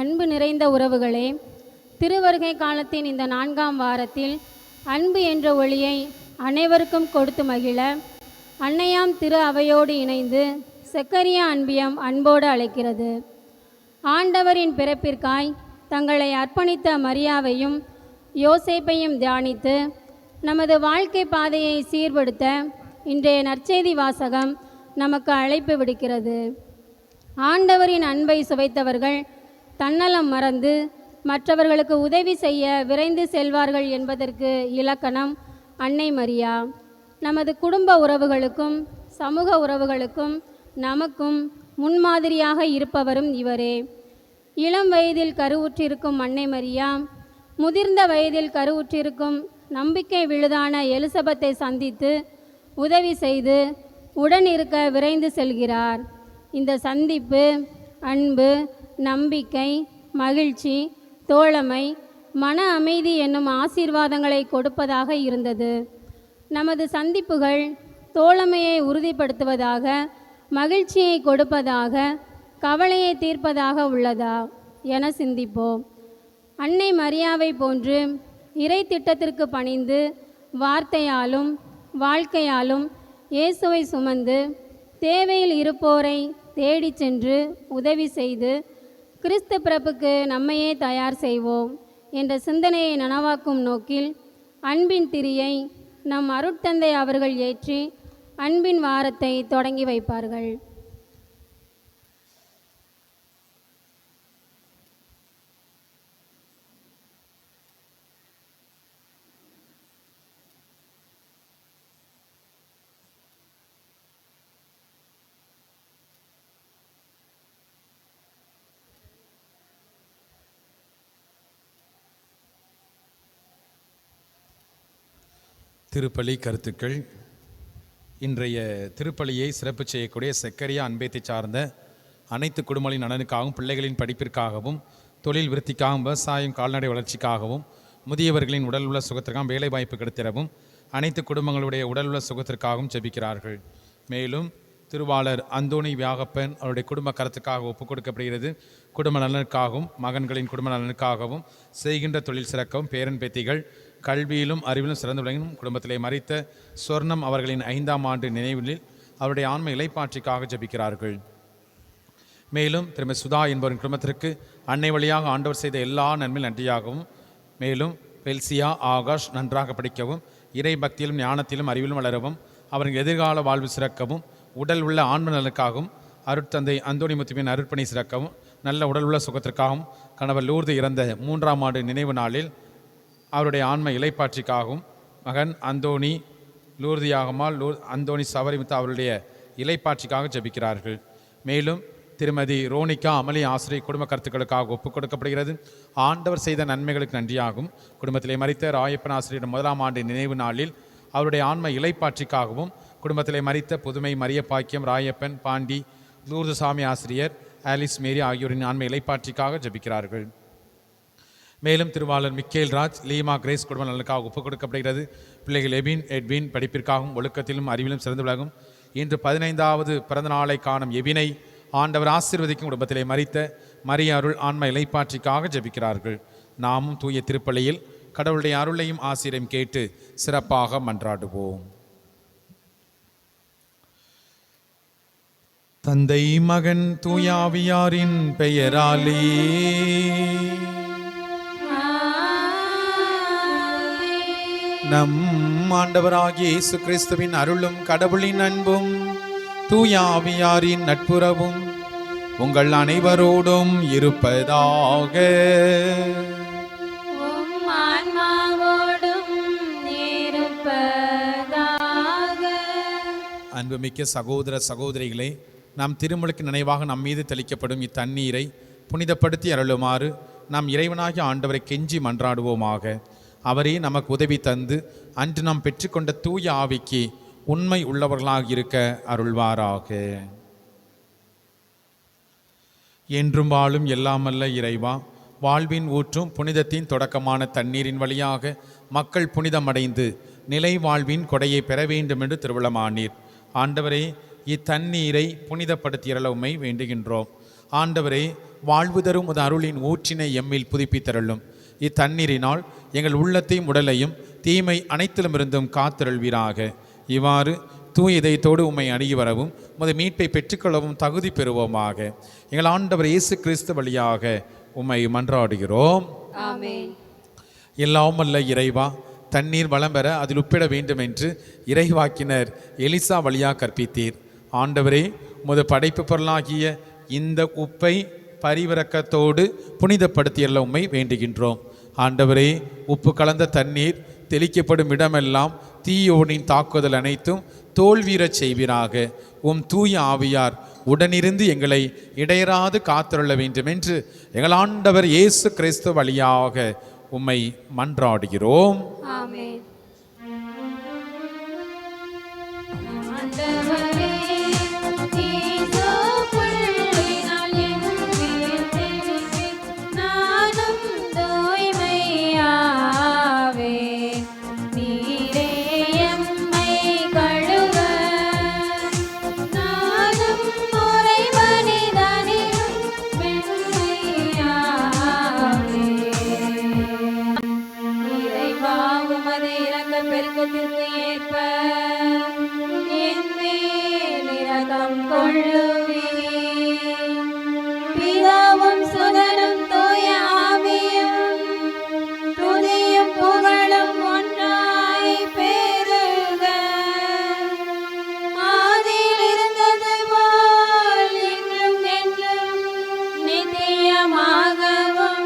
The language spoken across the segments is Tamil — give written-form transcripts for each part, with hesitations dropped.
அன்பு நிறைந்த உறவுகளே, திருவருகை காலத்தின் இந்த 4ஆம் வாரத்தில் அன்பு என்ற ஒளியை அனைவருக்கும் கொடுத்து மகிழ அன்னையாம் திரு அவையோடு இணைந்து செக்கரியா அன்பியம் அன்போடு அழைக்கிறது. ஆண்டவரின் பிறப்பிற்காய் தங்களை அர்ப்பணித்த மரியாவையும் யோசேப்பையும் தியானித்து நமது வாழ்க்கை பாதையை சீர்படுத்த இன்றைய நற்செய்தி வாசகம் நமக்கு அழைப்பு விடுக்கிறது. ஆண்டவரின் அன்பை சுவைத்தவர்கள் தன்னலம் மறந்து மற்றவர்களுக்கு உதவி செய்ய விரைந்து செல்வார்கள் என்பதற்கு இலக்கணம் அன்னை மரியா. நமது குடும்ப உறவுகளுக்கும் சமூக உறவுகளுக்கும் நமக்கும் முன்மாதிரியாக இருப்பவரும் இவரே. இளம் வயதில் கருவுற்றிருக்கும் அன்னை மரியா முதிர்ந்த வயதில் கருவுற்றிருக்கும் நம்பிக்கை விழுதான எலிசபெத்தை சந்தித்து உதவி செய்து உடன் இருக்க விரைந்து செல்கிறார். இந்த சந்திப்பு அன்பு, நம்பிக்கை, மகிழ்ச்சி, தோழமை, மன அமைதி என்னும் ஆசீர்வாதங்களை கொடுப்பதாக இருந்தது. நமது சந்திப்புகள் தோழமையை உறுதிப்படுத்துவதாக, மகிழ்ச்சியை கொடுப்பதாக, கவலையை தீர்ப்பதாக உள்ளதா என சிந்திப்போம். அன்னை மரியாவை போன்று இறை திட்டத்திற்கு பணிந்து வார்த்தையாலும் வாழ்க்கையாலும் இயேசுவை சுமந்து தேவையில் இருப்போரை தேடி சென்று உதவி செய்து கிறிஸ்து பிறப்புக்கு நம்மையே தயார் செய்வோம் என்ற சிந்தனையை நனவாக்கும் நோக்கில் அன்பின் திரியை நம் அருட்தந்தை அவர்கள் ஏற்றி அன்பின் வாரத்தை தொடங்கி வைப்பார்கள். திருப்பலி கருத்துக்கள். இன்றைய திருப்பலியை சிறப்பு செய்யக்கூடிய செக்கரியா அன்பேத்தை சார்ந்த அனைத்து குடும்பங்களின் நலனுக்காகவும், பிள்ளைகளின் படிப்பிற்காகவும், தொழில் விருத்திக்காகவும், விவசாயம் கால்நடை வளர்ச்சிக்காகவும், முதியவர்களின் உடல் உள்ள சுகத்திற்காகவும், வேலை வாய்ப்பு கிடைத்திடவும், அனைத்து குடும்பங்களுடைய உடல் உள்ள சுகத்திற்காகவும் ஜெபிக்கிறார்கள். மேலும் திருவாளர் அந்தோணி வியாகப்பன் அவருடைய குடும்ப கருத்துக்காக ஒப்புக் கொடுக்கப்படுகிறது. குடும்ப நலனுக்காகவும், மகன்களின் குடும்ப நலனுக்காகவும், செய்கின்ற தொழில் சிறக்கவும், பேரன் பேத்திகள் கல்வியிலும் அறிவிலும் சிறந்து விளங்கும் குடும்பத்திலே மரித்த சொர்ணம் அவர்களின் 5ஆம் ஆண்டு நினைவில் அவருடைய ஆன்ம இலைப்பாற்றிக்காக ஜபிக்கிறார்கள். மேலும் திருமதி சுதா என்பவரின் குடும்பத்திற்கு அன்னை வழியாக ஆண்டவர் செய்த எல்லா நன்மையும் நன்றியாகவும், மேலும் பெல்சியா ஆகாஷ் நன்றாக படிக்கவும், இறை பக்தியிலும் ஞானத்திலும் அறிவிலும் வளரவும், அவரின் எதிர்கால வாழ்வு சிறக்கவும், உடல் உள்ள ஆன்ம நலனுக்காகவும், அருட்தந்தை அந்தோணி முத்துவின் அருட்பணி சிறக்கவும், நல்ல உடல் உள்ள சுகத்திற்காகவும், கணவர் லூர்து இறந்த 3ஆம் ஆண்டு நினைவு நாளில் அவருடைய ஆன்ம இலைப்பாற்றிக்காகவும், மகன் அந்தோணி லூர்தியாகமால் அந்தோணி சவரிமுத்து அவருடைய இலைப்பாற்றிக்காக ஜபிக்கிறார்கள். மேலும் திருமதி ரோனிகா அமளி ஆசிரியர் குடும்ப கருத்துக்களுக்காக ஒப்புக் கொடுக்கப்படுகிறது. ஆண்டவர் செய்த நன்மைகளுக்கு நன்றியாகும். குடும்பத்திலே மரித்த ராயப்பன் ஆசிரியர் 1ஆம் ஆண்டு நினைவு நாளில் அவருடைய ஆன்ம இலைப்பாற்றிக்காகவும், குடும்பத்திலே மரித்த புதுமை மரிய பாக்கியம் ராயப்பன் பாண்டி லூர்துசாமி ஆசிரியர் ஆலிஸ் மேரி ஆகியோரின் ஆன்ம இலைப்பாற்றிக்காக ஜபிக்கிறார்கள். மேலும் திருவாளர் மிக்கேல் ராஜ் லீமா கிரேஸ் குடும்ப நலனுக்காக ஒப்புக் கொடுக்கப்படுகிறது. பிள்ளைகள் எட்வின் படிப்பிற்காகவும் ஒழுக்கத்திலும் அறிவிலும் சிறந்து விளங்கும். இன்று 15வது பிறந்த நாளை காணும் எபினை ஆண்டவர் ஆசீர்வதிக்கும் குடும்பத்திலே மரித்த மரிய அருள் ஆன்ம இலைப்பாற்றிக்காக ஜபிக்கிறார்கள். நாமும் தூய திருப்பலியில் கடவுளுடைய அருளையும் ஆசீரையும் கேட்டு சிறப்பாக மன்றாடுவோம். தந்தை மகன் தூயாவியாரின் பெயராலே நம் ஆண்டவராகிய இயேசு கிறிஸ்துவின் அருளும் கடவுளின் அன்பும் தூயாவியாரின் நட்புறவும் உங்கள் அனைவரோடும் இருப்பதாக. அன்புமிக்க சகோதர சகோதரிகளே, நாம் திருமுழுக்கு நினைவாக நம் மீது தெளிக்கப்படும் இத்தண்ணீரை புனிதப்படுத்தி அருளுமாறு நாம் இறைவனாகிய ஆண்டவரை கெஞ்சி மன்றாடுவோமாக. அவரே நமக்கு உதவி தந்து அன்று நாம் பெற்றுக்கொண்ட தூய ஆவிக்கு உண்மை உள்ளவர்களாக இருக்க அருள்வாராக. என்றும் வாழும் எல்லாமல்ல இறைவா, வாழ்வின் ஊற்றும் புனிதத்தின் தொடக்கமான தண்ணீரின் வழியாக மக்கள் புனிதமடைந்து நிலை வாழ்வின் கொடையை பெற வேண்டும் என்று திருவிழமானீர். ஆண்டவரே, இத்தண்ணீரை புனிதப்படுத்தியருள உம்மை வேண்டுகின்றோம். ஆண்டவரே, வாழ்வு தரும் உமது அருளின் ஊற்றினை எம்மில் புதுப்பித்தருளும். இத்தண்ணீரினால் எங்கள் உள்ளத்தையும் உடலையும் தீமை அனைத்திலுமிருந்தும் காத்தருள்வீராக. இவ்வாறு தூய இதயத்தோடு உம்மை அணுகி வரவும் உமது மீட்பை பெற்றுக்கொள்ளவும் தகுதி பெறுவோமாக. எங்கள் ஆண்டவர் இயேசு கிறிஸ்து வழியாக உம்மை மன்றாடுகிறோம். ஆமென். எல்லாம் வல்ல இறைவா, தண்ணீர் வளம் பெற அதில் உப்பிட வேண்டும் என்று இறைவாக்கினர் எலிசா வழியாக கற்பித்தீர். ஆண்டவரே, உமது படைப்பு பொருளாகிய இந்த உப்பை பரிவிரக்கத்தோடு புனிதப்படுத்தியல்ல உம்மை வேண்டுகின்றோம். ஆண்டவரே, உப்பு கலந்த தண்ணீர் தெளிக்கப்படும் இடமெல்லாம் தீயோனின் தாக்குதல் அனைத்தும் தோல்வீரச் செய்வீராக. உம் தூய ஆவியார் உடனிருந்து எங்களை இடையராது காத்தருள வேண்டும் என்று எங்கள் ஆண்டவர் இயேசு கிறிஸ்து வழியாக உம்மை மன்றாடுகிறோம். ஆமென். பெருக்கத்திற்கு ஏற்ப என் மேல் இரக்கம் கொள்ளுவீர். பிதாவும் சுதனும் தூய ஆவியும் துதியும் புகழும் ஒன்றாய் பெருக. ஆதியில் இருந்தது போல் இன்றும் என்றும் நித்தியமாகவும்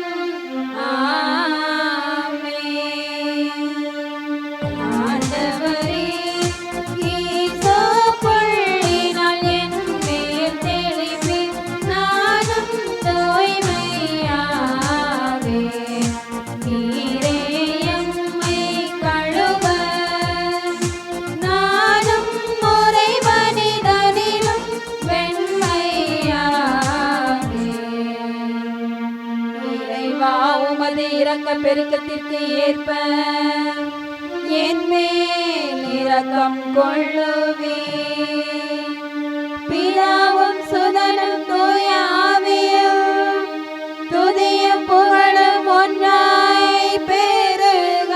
பெருக்கத்திற்கு ஏற்ப என் மேல் இரக்கம் கொள்ளுவீர். பிதாவும் சுதனும் தூய ஆவியும் துதியும் புகழும் ஒன்றாய் பெருக.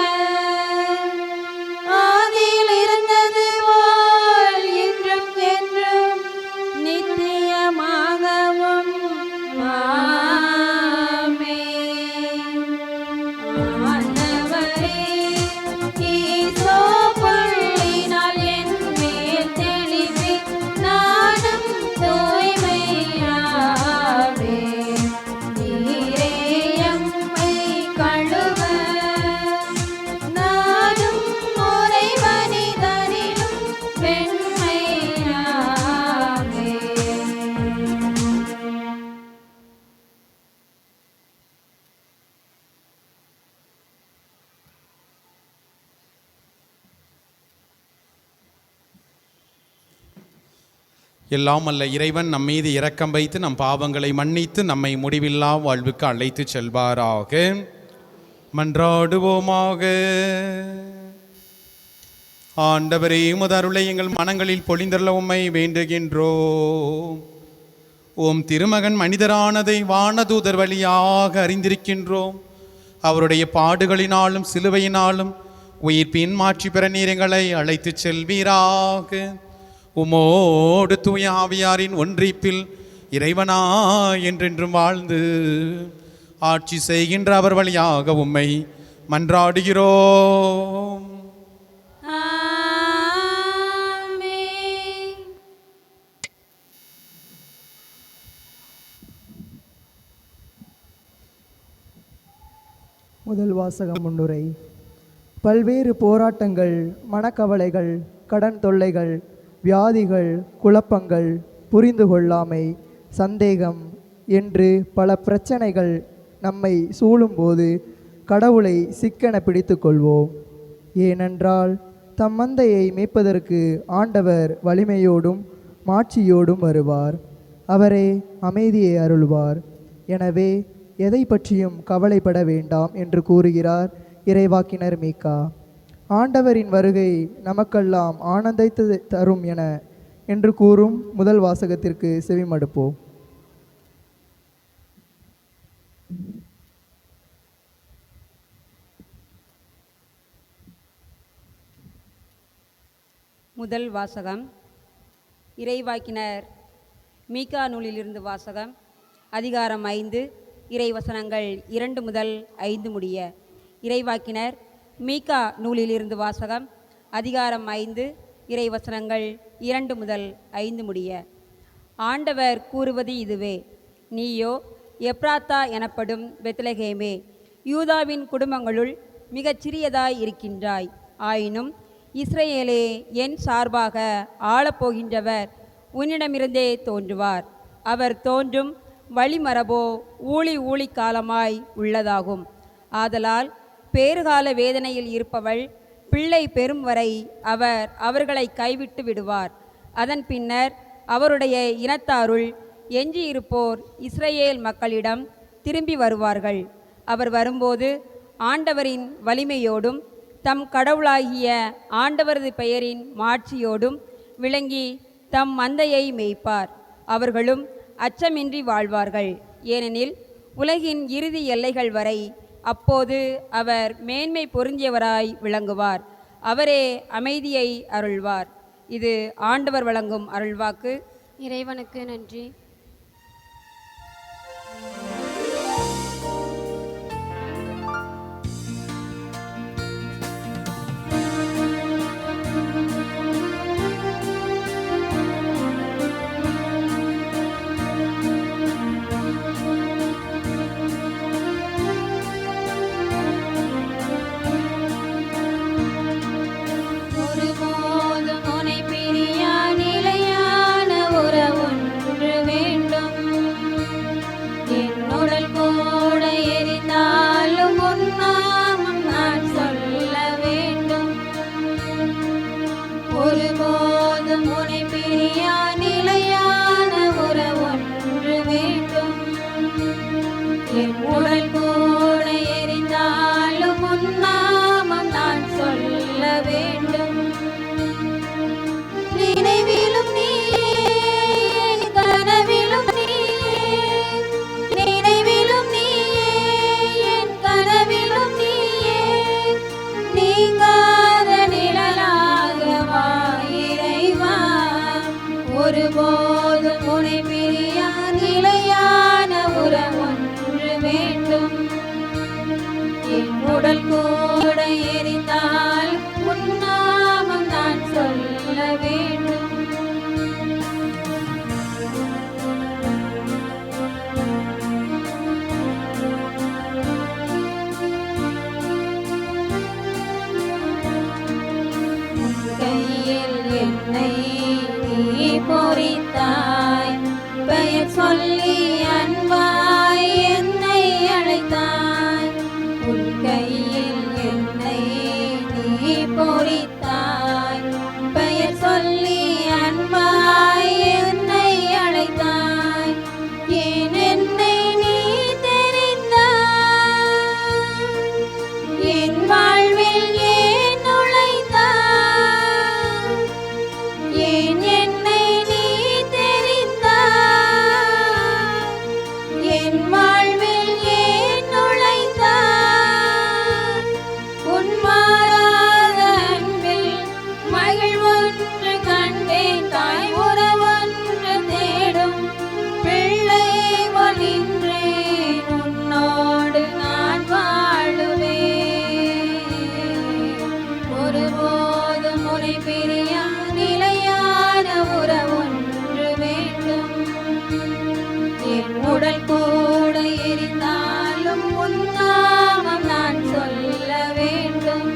ஆதியில் இருந்தது போல் இன்றும் என்றும் நித்தியமாகவும் எல்லாம் அல்ல இறைவன் நம் மீது இரக்கம் வைத்து நம் பாவங்களை மன்னித்து நம்மை முடிவில்லா வாழ்வுக்கு அழைத்து செல்வாராக. மன்றாடுவோமாக. ஆண்டவரே, உமது அருளை எங்கள் மனங்களில் பொழிந்தருள உம்மை வேண்டுகின்றோம். உம் திருமகன் மனிதரானதை வானதூதர் வழியாக அறிந்திருக்கின்றோம். அவருடைய பாடுகளினாலும் சிலுவையினாலும் உயிர்ப்பின் மாற்றி பெற நீர் எங்களை அழைத்து செல்வீராக. உமோடு தூய ஆவியாரின் ஒன்றிப்பில் இறைவனா என்றென்றும் வாழ்ந்து ஆட்சி செய்கின்ற அவர் வழியாக உம்மை மன்றாடுகிறோம். முதல் வாசகம் முன்னுரை. பல்வேறு போராட்டங்கள், மனக்கவலைகள், கடன் தொல்லைகள், வியாதிகள், குழப்பங்கள், புரிந்து கொள்ளாமை, சந்தேகம் என்று பல பிரச்சனைகள் நம்மை சூழும்போது கடவுளை சிக்கென பிடித்து கொள்வோம். ஏனென்றால் தம் மந்தையை மேய்ப்பதற்கு ஆண்டவர் வலிமையோடும் மாட்சியோடும் வருவார். அவரே அமைதியை அருள்வார். எனவே எதை பற்றியும் கவலைப்பட வேண்டாம் என்று கூறுகிறார் இறைவாக்கினர் மீகா. ஆண்டவரின் வருகை நமக்கெல்லாம் ஆனந்தத்தை தரும் என்று கூறும் முதல் வாசகத்திற்கு செவிமடுப்போம். முதல் வாசகம் இறைவாக்கினர் மீகா நூலிலிருந்து வாசகம். அதிகாரம் 5 இறைவசனங்கள் 2 முதல் 5 முடிய. இறைவாக்கினர் மீகா நூலிலிருந்து வாசகம். அதிகாரம் 5 இறைவசனங்கள் 2 முதல் 5 முடிய. ஆண்டவர் கூறுவது இதுவே: நீயோ எப்ராத்தா எனப்படும் பெத்லகேமே, யூதாவின் குடும்பங்களுள் மிகச் சிறியதாய் இருக்கின்றாய். ஆயினும் இஸ்ரவேலே, என் சார்பாக ஆளப்போகின்றவர் உன்னிடமிருந்தே தோன்றுவார். அவர் தோன்றும் வழிமரபோ ஊழி காலமாய் உள்ளதாகும். ஆதலால் பேறுகால வேதனையில் இருப்பவள் பிள்ளை பெறும் வரை அவர் அவர்களை கைவிட்டு விடுவார். அதன் பின்னர் அவருடைய இனத்தாருள் எஞ்சியிருப்போர் இஸ்ரவேல் மக்களிடம் திரும்பி வருவார்கள். அவர் வரும்போது ஆண்டவரின் வலிமையோடும் தம் கடவுளாகிய ஆண்டவரது பெயரின் மாட்சியோடும் விளங்கி தம் மந்தையை மேய்ப்பார். அவர்களும் அச்சமின்றி வாழ்வார்கள். ஏனெனில் உலகின் இறுதி எல்லைகள் வரை அப்போது அவர் மேன்மை பொருந்தியவராய் விளங்குவார். அவரே அமைதியை அருள்வார். இது ஆண்டவர் வழங்கும் அருள்வாக்கு. இறைவனுக்கு நன்றி. ஒருபோதும் உனை பிரியா நிலையான உறவொன்று வேண்டும். என் உடல் கூட எரிந்தால் உன் நாமம் நான் சொல்ல வேண்டும். கையில் என்னை நீ பொறித்தாய், பெயர் சொல்லி அன்பாய் என்னை அழைத்தாய். உன் கையில் என்னை நீ பொறித்தாய், பெயர் சொல்லி அன்பாய் என்னை அழைத்தாய். ஏன் என்னை நீ தெரிந்தாய், என் வாழ்வில் ஏன் நுழைந்தாய். ஏன் என்னை நீ தெரிந்தாய், என் வாழ்வில் ஏன் நுழைந்தாய். உன் மாறாத அன்பில் மகிழ்வொன்று கண்டேன், தாய் உறவொன்று தேடும் பிள்ளை போல் நின்றேன். உன்னோடு நான் வாழுவேன். ஒருபோதும் உனை பிரியா நிலையான உறவொன்று வேண்டும். என் உடல் கூட எரிந்தாலும் உன் நாமம் நான் சொல்ல வேண்டும்.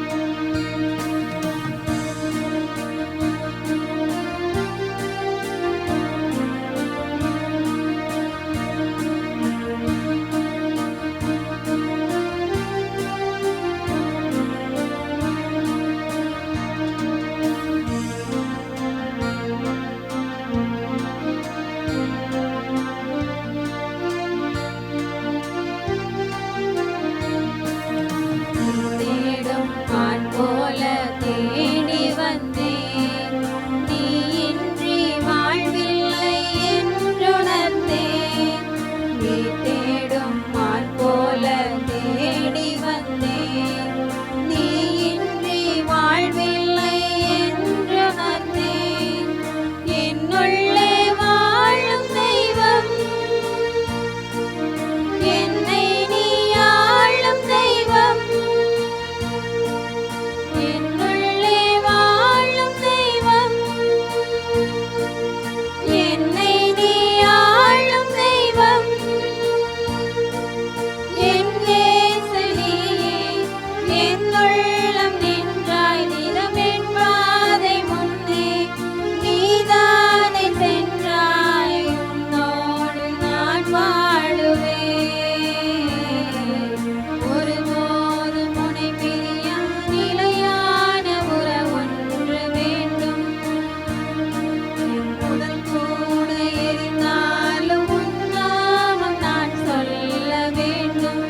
வாழுவேன். ஒருபோதும் உன்னை பிரியா நிலையான உறவொன்று வேண்டும். என் உடல் கூட எரிந்தாலும் உன் நாமம் நான் சொல்ல வேண்டும்.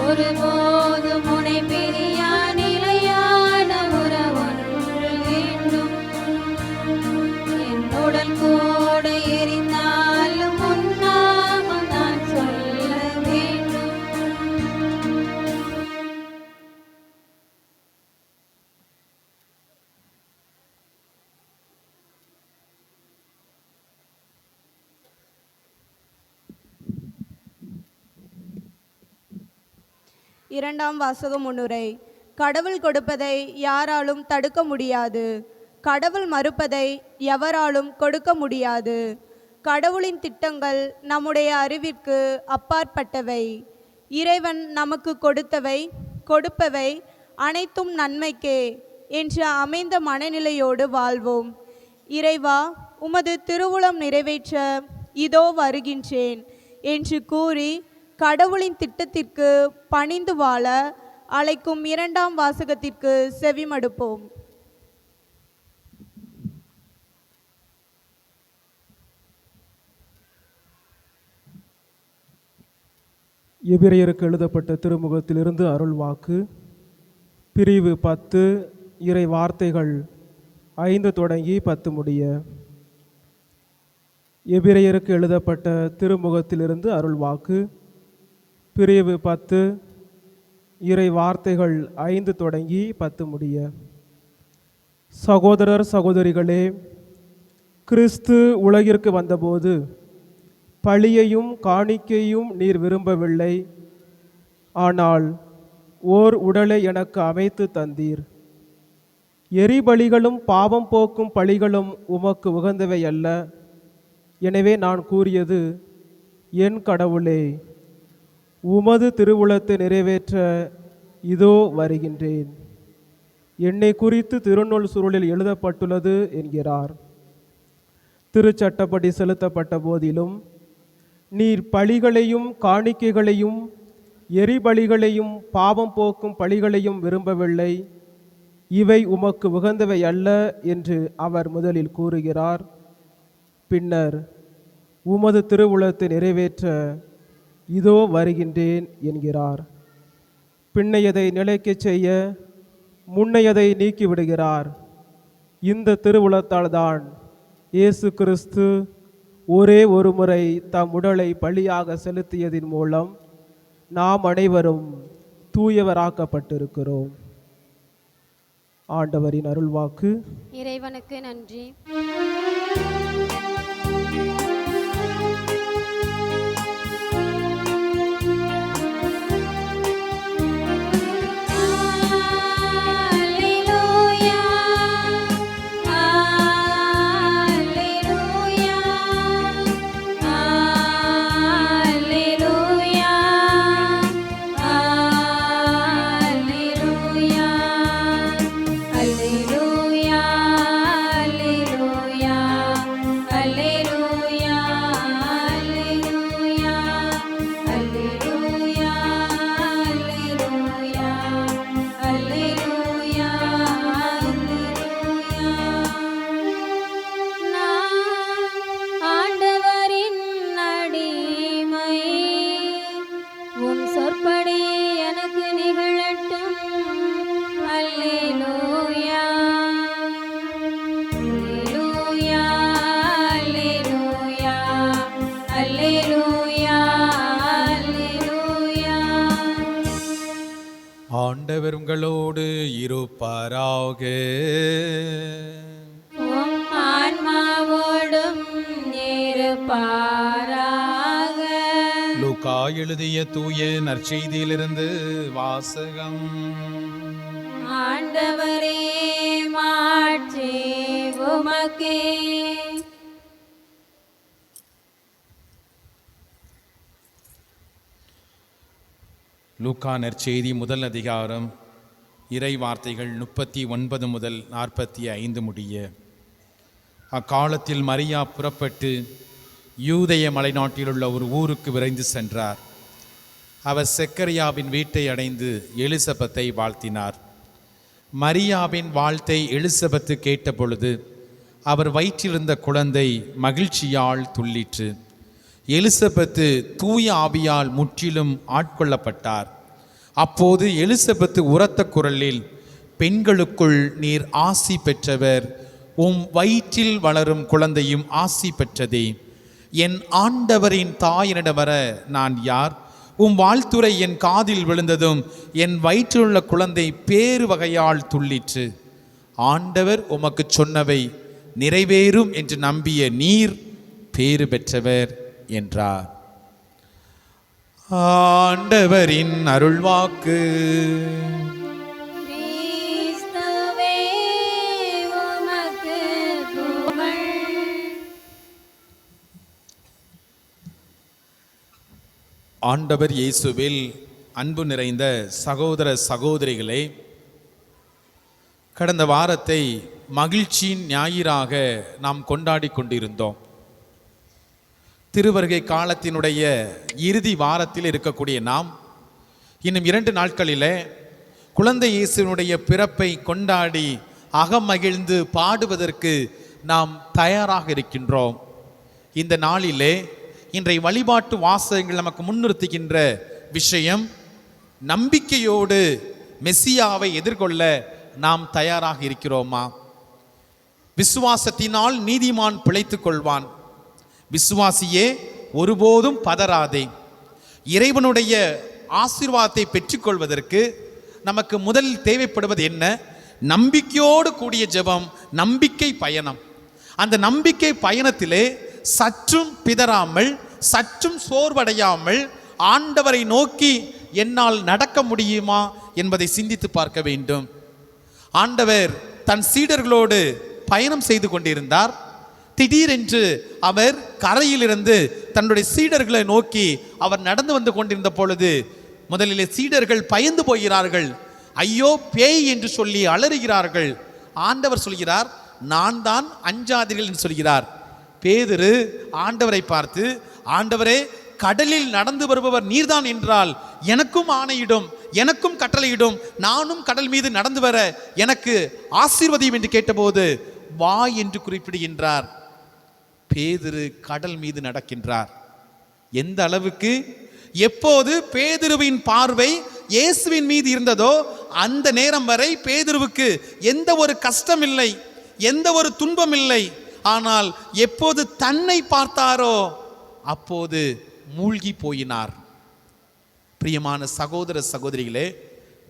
ஒருபோதும் உன்னை பிரியா நிலையான உறவொன்று வேண்டும். என் உடல் கூட எரிந்தாலும் உன் நாமம் நான் சொல்ல வேண்டும். இரண்டாம் வாசக முன்னுரை. கடவுள் கொடுப்பதை யாராலும் தடுக்க முடியாது. கடவுள் மறுப்பதை எவராலும் கொடுக்க முடியாது. கடவுளின் திட்டங்கள் நம்முடைய அறிவிற்கு அப்பாற்பட்டவை. இறைவன் நமக்கு கொடுப்பவை அனைத்தும் நன்மைக்கே என்று அமைந்த மனநிலையோடு வாழ்வோம். இறைவா, உமது திருவுளம் நிறைவேற்ற இதோ வருகின்றேன் என்று கூறி கடவுளின் திட்டத்திற்கு பணிந்து வாழ அழைக்கும் இரண்டாம் வாசகத்திற்கு செவிமடுப்போம். எபிரேயருக்கு எழுதப்பட்ட திருமுகத்திலிருந்து அருள்வாக்கு. பிரிவு 10, இறை வார்த்தைகள் 5 தொடங்கி 10 முடிய. எபிரேயருக்கு எழுதப்பட்ட திருமுகத்திலிருந்து அருள்வாக்கு. பிரிவு 10, இறை வார்த்தைகள் 5 தொடங்கி 10 முடிய. சகோதரர் சகோதரிகளே, கிறிஸ்து உலகிற்கு வந்தபோது பழியையும் காணிக்கையும் நீர் விரும்பவில்லை, ஆனால் ஓர் உடலை எனக்கு அமைத்து தந்தீர். எரிபலிகளும் பாவம் போக்கும் பலிகளும் உமக்கு உகந்தவை அல்ல. எனவே நான் கூறியது, என் கடவுளே, உமது திருவுளத்தை நிறைவேற்ற இதோ வருகின்றேன். என்னை குறித்து திருநூல் சுருளில் எழுதப்பட்டுள்ளது என்கிறார். திருச்சட்டப்படி செலுத்தப்பட்ட போதிலும் நீர் பலிகளையும் காணிக்கைகளையும் எரிபலிகளையும் பாவம் போக்கும் பலிகளையும் விரும்பவில்லை, இவை உமக்கு உகந்தவை அல்ல என்று அவர் முதலில் கூறுகிறார். பின்னர் உமது திருவுளத்தை நிறைவேற்ற இதோ வருகின்றேன் என்கிறார். பின்னையதை நிலைக்கச் செய்ய முன்னையதை நீக்கிவிடுகிறார். இந்த திருவுளத்தால் தான் இயேசு கிறிஸ்து ஒரே ஒரு முறை தம் உடலை பலியாக செலுத்தியதின் மூலம் நாம் அனைவரும் தூயவராக்கப்பட்டிருக்கிறோம். ஆண்டவரின் அருள்வாக்கு. இறைவனுக்கு நன்றி. ஆண்டவர் உங்களோடு இருப்பாராக. உம் ஆன்மாவோடும் இருப்பாராக. லூக்கா எழுதிய தூய நற்செய்தியிலிருந்து வாசகம். ஆண்டவரே, மாட்சி உமக்கே. லூக்கா நற்செய்தி முதல் அதிகாரம், இறை வார்த்தைகள் 39 முதல் 45 முடிய. அக்காலத்தில் மரியா புறப்பட்டு யூதேய மலைநாட்டில் உள்ள ஒரு ஊருக்கு விரைந்து சென்றார். அவர் செக்கரியாவின் வீட்டை அடைந்து எலிசபெத்தை வாழ்த்தினார். மரியாவின் வாழ்த்தை எலிசபெத்து கேட்டபொழுது அவர் வயிற்றிலிருந்த குழந்தை மகிழ்ச்சியால் துள்ளிற்று. எலிசபெத்து தூய ஆவியால் முற்றிலும் ஆட்கொள்ளப்பட்டார். அப்போது எலிசபெத்து உரத்த குரலில், பெண்களுக்குள் நீர் ஆசி பெற்றவர், உம் வயிற்றில் வளரும் குழந்தையும் ஆசி பெற்றதே. என் ஆண்டவரின் தாயினிடம் வர நான் யார்? உம் வாழ்த்துரை என் காதில் விழுந்ததும் என் வயிற்றிலுள்ள குழந்தை பேறு வகையால் துள்ளிற்று. ஆண்டவர் உமக்கு சொன்னவை நிறைவேறும் என்று நம்பிய நீர் பேறு பெற்றவர் என்றார். ஆண்டவரின் அருள்வாக்கு. கிறிஸ்துவே உமக்கு புகழ். ஆண்டவர் இயேசுவில் அன்பு நிறைந்த சகோதர சகோதரிகளே, கடந்த வாரத்தை மகிழ்ச்சியின் ஞாயிறாக நாம் கொண்டாடி கொண்டிருந்தோம். திருவருகை காலத்தினுடைய இறுதி வாரத்தில் இருக்கக்கூடிய நாம் இன்னும் 2 நாட்களிலே குழந்தை இயேசுவினுடைய பிறப்பை கொண்டாடி அகமகிழ்ந்து பாடுவதற்கு நாம் தயாராக இருக்கின்றோம். இந்த நாளிலே இன்றைய வழிபாட்டு வாசகங்கள் நமக்கு முன்னிறுத்துகின்ற விஷயம், நம்பிக்கையோடு மெசியாவை எதிர்கொள்ள நாம் தயாராக இருக்கிறோமா? விசுவாசத்தினால் நீதிமான் பிழைத்துக் கொள்வான். விசுவாசியே ஒருபோதும் பதறாதே. இறைவனுடைய ஆசீர்வாதத்தை பெற்றுக்கொள்வதற்கு நமக்கு முதலில் தேவைப்படுவது என்ன? நம்பிக்கையோடு கூடிய ஜெபம், நம்பிக்கை பயணம். அந்த நம்பிக்கை பயணத்திலே சற்றும் பிதறாமல், சற்றும் சோர்வடையாமல் ஆண்டவரை நோக்கி என்னால் நடக்க முடியுமா என்பதை சிந்தித்து பார்க்க வேண்டும். ஆண்டவர் தன் சீடர்களோடு பயணம் செய்து கொண்டிருந்தார். திடீரென்று அவர் கரையிலிருந்து தன்னுடைய சீடர்களை நோக்கி அவர் நடந்து வந்து கொண்டிருந்த பொழுது முதலிலே சீடர்கள் பயந்து போகிறார்கள். ஐயோ பேய் என்று சொல்லி அலறுகிறார்கள். ஆண்டவர் சொல்கிறார், நான் தான், அஞ்சாதீர்கள் என்று சொல்கிறார். பேதுரு ஆண்டவரை பார்த்து, ஆண்டவரே, கடலில் நடந்து வருபவர் நீர்தான் என்றால் எனக்கும் ஆணையிடும், எனக்கும் கட்டளையிடும், நானும் கடல் மீது நடந்து வர எனக்கு ஆசீர்வதியும் என்று கேட்டபோது வா என்று குறிப்பிடுகின்றார். பேதுரு கடல் மீது நடக்கின்றார். எந்த அளவுக்கு? எப்போது பேதுருவின் பார்வை இயேசுவின் மீது இருந்ததோ அந்த நேரம் வரை பேதுருவுக்கு எந்த ஒரு கஷ்டம் இல்லை, எந்த ஒரு துன்பம் இல்லை. ஆனால் எப்போது தன்னை பார்த்தாரோ அப்போது மூழ்கி போயினார். பிரியமான சகோதர சகோதரிகளே,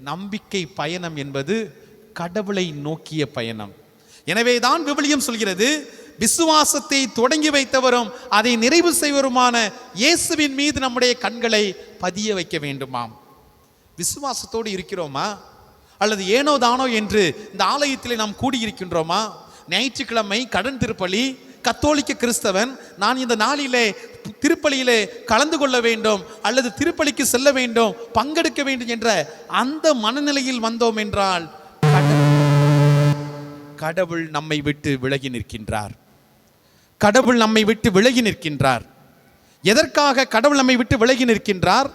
நம்பிக்கை பயணம் என்பது கடவுளை நோக்கிய பயணம். எனவேதான் விவிலியம் சொல்கிறது, விசுவாசத்தை தொடங்கி வைத்தவரும் அதை நிறைவு செய்வருமான இயேசுவின் மீது நம்முடைய கண்களை பதிய வைக்க வேண்டுமாம். விசுவாசத்தோடு இருக்கிறோமா? அல்லது ஏனோ தானோ என்று இந்த ஆலயத்திலே நாம் கூடியிருக்கின்றோமா? ஞாயிற்றுக்கிழமை கடன் திருப்பலி, கத்தோலிக்க கிறிஸ்தவன், நான் இந்த நாளிலே திருப்பலியிலே கலந்து கொள்ள வேண்டும் அல்லது திருப்பலிக்கு செல்ல வேண்டும், பங்கெடுக்க வேண்டும் என்ற அந்த மனநிலையில் வந்தோம் என்றால் கடவுள் நம்மை விட்டு விலகி நிற்கின்றார். கடவுள் நம்மை விட்டு விலகி நிற்கின்றார். எதற்காக கடவுள் நம்மை விட்டு விலகி நிற்கின்றார்?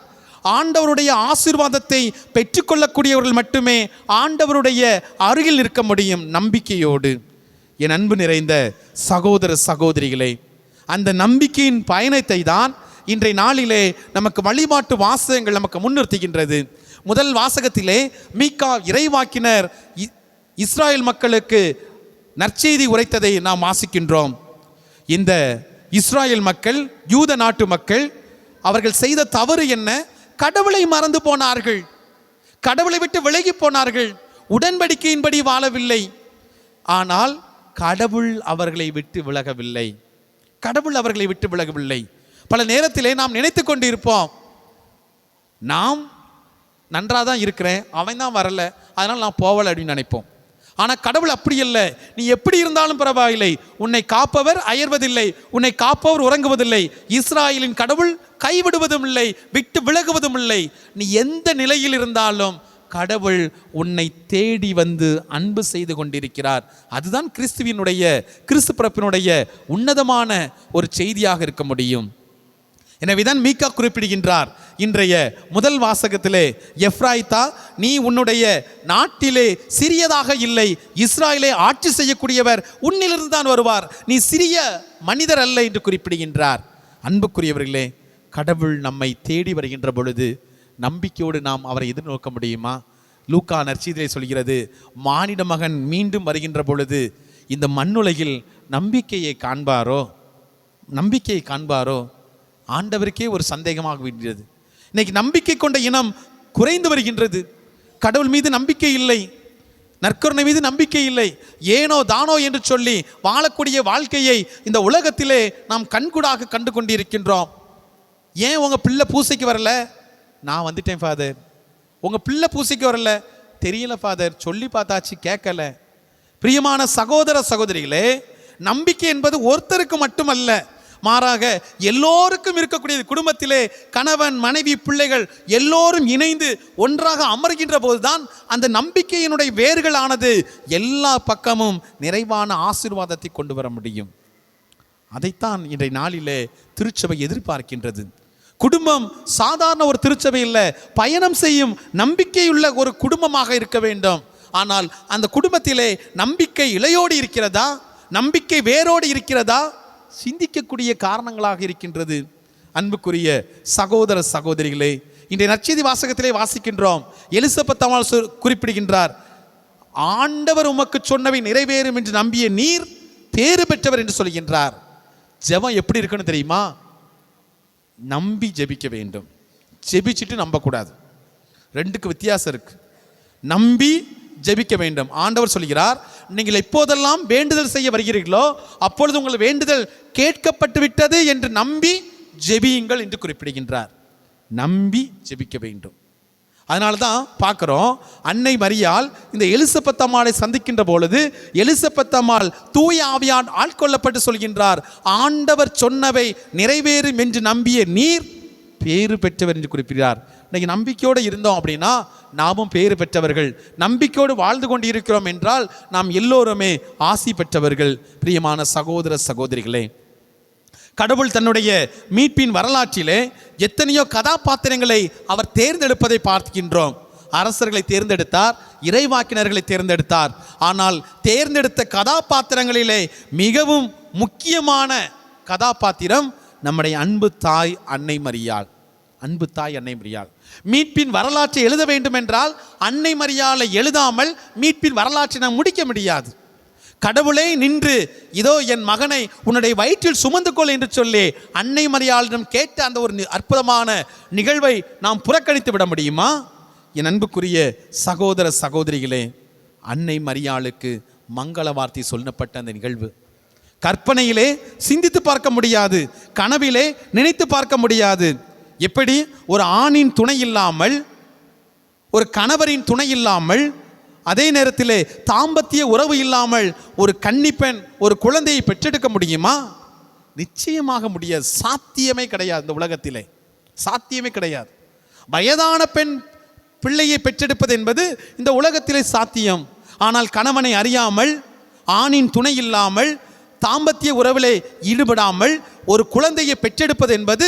ஆண்டவருடைய ஆசீர்வாதத்தை பெற்றுக்கொள்ளக்கூடியவர்கள் மட்டுமே ஆண்டவருடைய அருகில் நிற்க முடியும், நம்பிக்கையோடு. என் அன்பு நிறைந்த சகோதர சகோதரிகளே, அந்த நம்பிக்கையின் பயணத்தை தான் இன்றைய நாளிலே நமக்கு வழிபாட்டு வாசகங்கள் நமக்கு முன்னிறுத்துகின்றது. முதல் வாசகத்திலே மீகா இறைவாக்கினர் இஸ்ராயல் மக்களுக்கு நற்செய்தி உரைத்ததை நாம் வாசிக்கின்றோம். இந்த இஸ்ராயல் மக்கள், யூத நாட்டு மக்கள், அவர்கள் செய்த தவறு என்ன? கடவுளை மறந்து போனார்கள், கடவுளை விட்டு விலகி போனார்கள், உடன்படிக்கையின்படி வாழவில்லை. ஆனால் கடவுள் அவர்களை விட்டு விலகவில்லை. கடவுள் அவர்களை விட்டு விலகவில்லை. பல நேரத்திலே நாம் நினைத்து கொண்டு இருப்போம், நாம் நன்றாக தான் இருக்கிறேன், அவன் தான் வரல, அதனால் நான் போகலை அப்படின்னு நினைப்போம். ஆனால் கடவுள் அப்படி இல்லை. நீ எப்படி இருந்தாலும் பரவாயில்லை, உன்னை காப்பவர் அயர்வதில்லை, உன்னை காப்பவர் உறங்குவதில்லை. இஸ்ராயலின் கடவுள் கைவிடுவதும் இல்லை, விட்டு விலகுவதும் இல்லை. நீ எந்த நிலையில் இருந்தாலும் கடவுள் உன்னை தேடி வந்து அன்பு செய்து கொண்டிருக்கிறார். அதுதான் கிறிஸ்து பிறப்பினுடைய உன்னதமான ஒரு செய்தியாக இருக்க முடியும். எனவேதான் மீகா குறிப்பிடுகின்றார் இன்றைய முதல் வாசகத்திலே, எப்ராயித்தா, நீ உன்னுடைய நாட்டிலே சிறியதாக இல்லை, இஸ்ராயலை ஆட்சி செய்யக்கூடியவர் உன்னிலிருந்து தான் வருவார், நீ சிறிய மனிதர் அல்ல என்று குறிப்பிடுகின்றார். அன்புக்குரியவர்களே, கடவுள் நம்மை தேடி வருகின்ற பொழுது நம்பிக்கையோடு நாம் அவரை எதிர்நோக்க முடியுமா? லூக்கா நற்செய்தியிலே சொல்கிறது, மானிட மகன் மீண்டும் வருகின்ற பொழுது இந்த மண்ணுலகில் நம்பிக்கையை காண்பாரோ? ஆண்டவருக்கே ஒரு சந்தேகமாக விடுகிறது. இன்னைக்கு நம்பிக்கை கொண்ட இனம் குறைந்து வருகின்றது. கடவுள் மீது நம்பிக்கை இல்லை, நற்கருணை மீது நம்பிக்கை இல்லை, ஏனோ தானோ என்று சொல்லி வாழக்கூடிய வாழ்க்கையை இந்த உலகத்திலே நாம் கண்கூடாக கண்டு கொண்டிருக்கின்றோம். ஏன் உங்கள் பிள்ளை பூசைக்கு வரல? நான் வந்துட்டேன் ஃபாதர். உங்கள் பிள்ளை பூசைக்கு வரல? தெரியல ஃபாதர், சொல்லி பார்த்தாச்சு கேட்கல. பிரியமான சகோதர சகோதரிகளே, நம்பிக்கை என்பது ஒருத்தருக்கு மட்டுமல்ல, மாறாக எல்லோருக்கும் இருக்கக்கூடியது. குடும்பத்திலே கணவன் மனைவி பிள்ளைகள் எல்லோரும் இணைந்து ஒன்றாக அமர்கின்ற போதுதான் அந்த நம்பிக்கையினுடைய வேர்களானது எல்லா பக்கமும் நிறைவான ஆசீர்வாதத்தை கொண்டு வர முடியும். அதைத்தான் இன்றைய நாளிலே திருச்சபை எதிர்பார்க்கின்றது. குடும்பம் சாதாரண ஒரு திருச்சபை இல்லை, பயணம் செய்யும் நம்பிக்கையுள்ள ஒரு குடும்பமாக இருக்க வேண்டும். ஆனால் அந்த குடும்பத்திலே நம்பிக்கை இலையோடு இருக்கிறதா, நம்பிக்கை வேரோடு இருக்கிறதா, சிந்திக்கக்கூடிய காரணங்களாக இருக்கின்றது. அன்புக்குரிய சகோதர சகோதரிகளே, இன்றைய நற்செய்தி வாசகத்திலே வாசிக்கின்றோம், எலிசபெத் அம்மாள் குறிப்பிடுகின்றார், ஆண்டவர் உமக்கு சொன்னவை நிறைவேறும் என்று நம்பிய நீர் பேறு பெற்றவர் என்று சொல்கின்றார். ஜெபம் எப்படி இருக்குன்னு தெரியுமா? நம்பி ஜெபிக்க வேண்டும், ஜெபிச்சுட்டு நம்பக்கூடாது. ரெண்டுக்கு வித்தியாசம் இருக்கு. நம்பி ஜெபிக்க வேண்டும். ஆண்டவர் சொல்கிறார், நீங்கள் எப்போதெல்லாம் வேண்டுதல் செய்ய வருகிறீர்களோ அப்பொழுது உங்கள் வேண்டுதல் கேட்கப்பட்டு விட்டது என்று நம்பி ஜெபியுங்கள் என்று குறிப்பிடுகின்றார். நம்பி ஜெபிக்க வேண்டும். அதனால தான் பார்க்குறோம், அன்னை மரியாள் இந்த எலிசபெத் அம்மாளை சந்திக்கின்ற பொழுது எலிசபெத் அம்மாள் தூய ஆவியால் ஆட்கொள்ளப்பட்டு சொல்கின்றார், ஆண்டவர் சொன்னவை நிறைவேறும் என்று நம்பிய நீர் பேறு பெற்றவர் என்று குறிப்பிடுகிறார். இன்னைக்கு நம்பிக்கையோடு இருந்தோம் அப்படின்னா நாமும் பேறு பெற்றவர்கள். நம்பிக்கையோடு வாழ்ந்து கொண்டு இருக்கிறோம் என்றால் நாம் எல்லோருமே ஆசி பெற்றவர்கள். பிரியமான சகோதர சகோதரிகளே, கடவுள் தன்னுடைய மீட்பின் வரலாற்றிலே எத்தனையோ கதாபாத்திரங்களை அவர் தேர்ந்தெடுப்பதை பார்க்கின்றோம். அரசர்களை தேர்ந்தெடுத்தார், இறைவாக்கினர்களை தேர்ந்தெடுத்தார். ஆனால் தேர்ந்தெடுத்த கதாபாத்திரங்களிலே மிகவும் முக்கியமான கதாபாத்திரம் நம்முடைய அன்பு தாய் அன்னை மரியாள். அன்பு தாய் அன்னை மரியாள். மீட்பின் வரலாற்றை எழுத வேண்டும் என்றால் அன்னை மரியாளை எழுதாமல் மீட்பின் வரலாற்றை நாம் முடிக்க முடியாது. கடவுளை நின்று இதோ என் மகனை உன்னுடைய வயிற்றில் சுமந்து கொள் என்று சொல்லி அன்னை மரியாளிடம் கேட்ட அந்த ஒரு அற்புதமான நிகழ்வை நாம் புறக்கணித்து விட முடியுமா? என் அன்புக்குரிய சகோதர சகோதரிகளே, அன்னை மரியாளுக்கு மங்கள வார்த்தை சொல்லப்பட்ட அந்த நிகழ்வு கற்பனையிலே சிந்தித்து பார்க்க முடியாது, கனவிலே நினைத்து பார்க்க முடியாது. எப்படி ஒரு ஆணின் துணை இல்லாமல், ஒரு கணவரின் துணை இல்லாமல், அதே நேரத்தில் தாம்பத்திய உறவு இல்லாமல் ஒரு கன்னிப்பெண் ஒரு குழந்தையை பெற்றெடுக்க முடியுமா? நிச்சயமாக முடியாது. சாத்தியமே கிடையாது. இந்த உலகத்திலே சாத்தியமே கிடையாது. வயதான பெண் பிள்ளையை பெற்றெடுப்பது என்பது இந்த உலகத்திலே சாத்தியம். ஆனால் கணவனை அறியாமல், ஆணின் துணை இல்லாமல், தாம்பத்திய உறவிலே ஈடுபடாமல் ஒரு குழந்தையை பெற்றெடுப்பது என்பது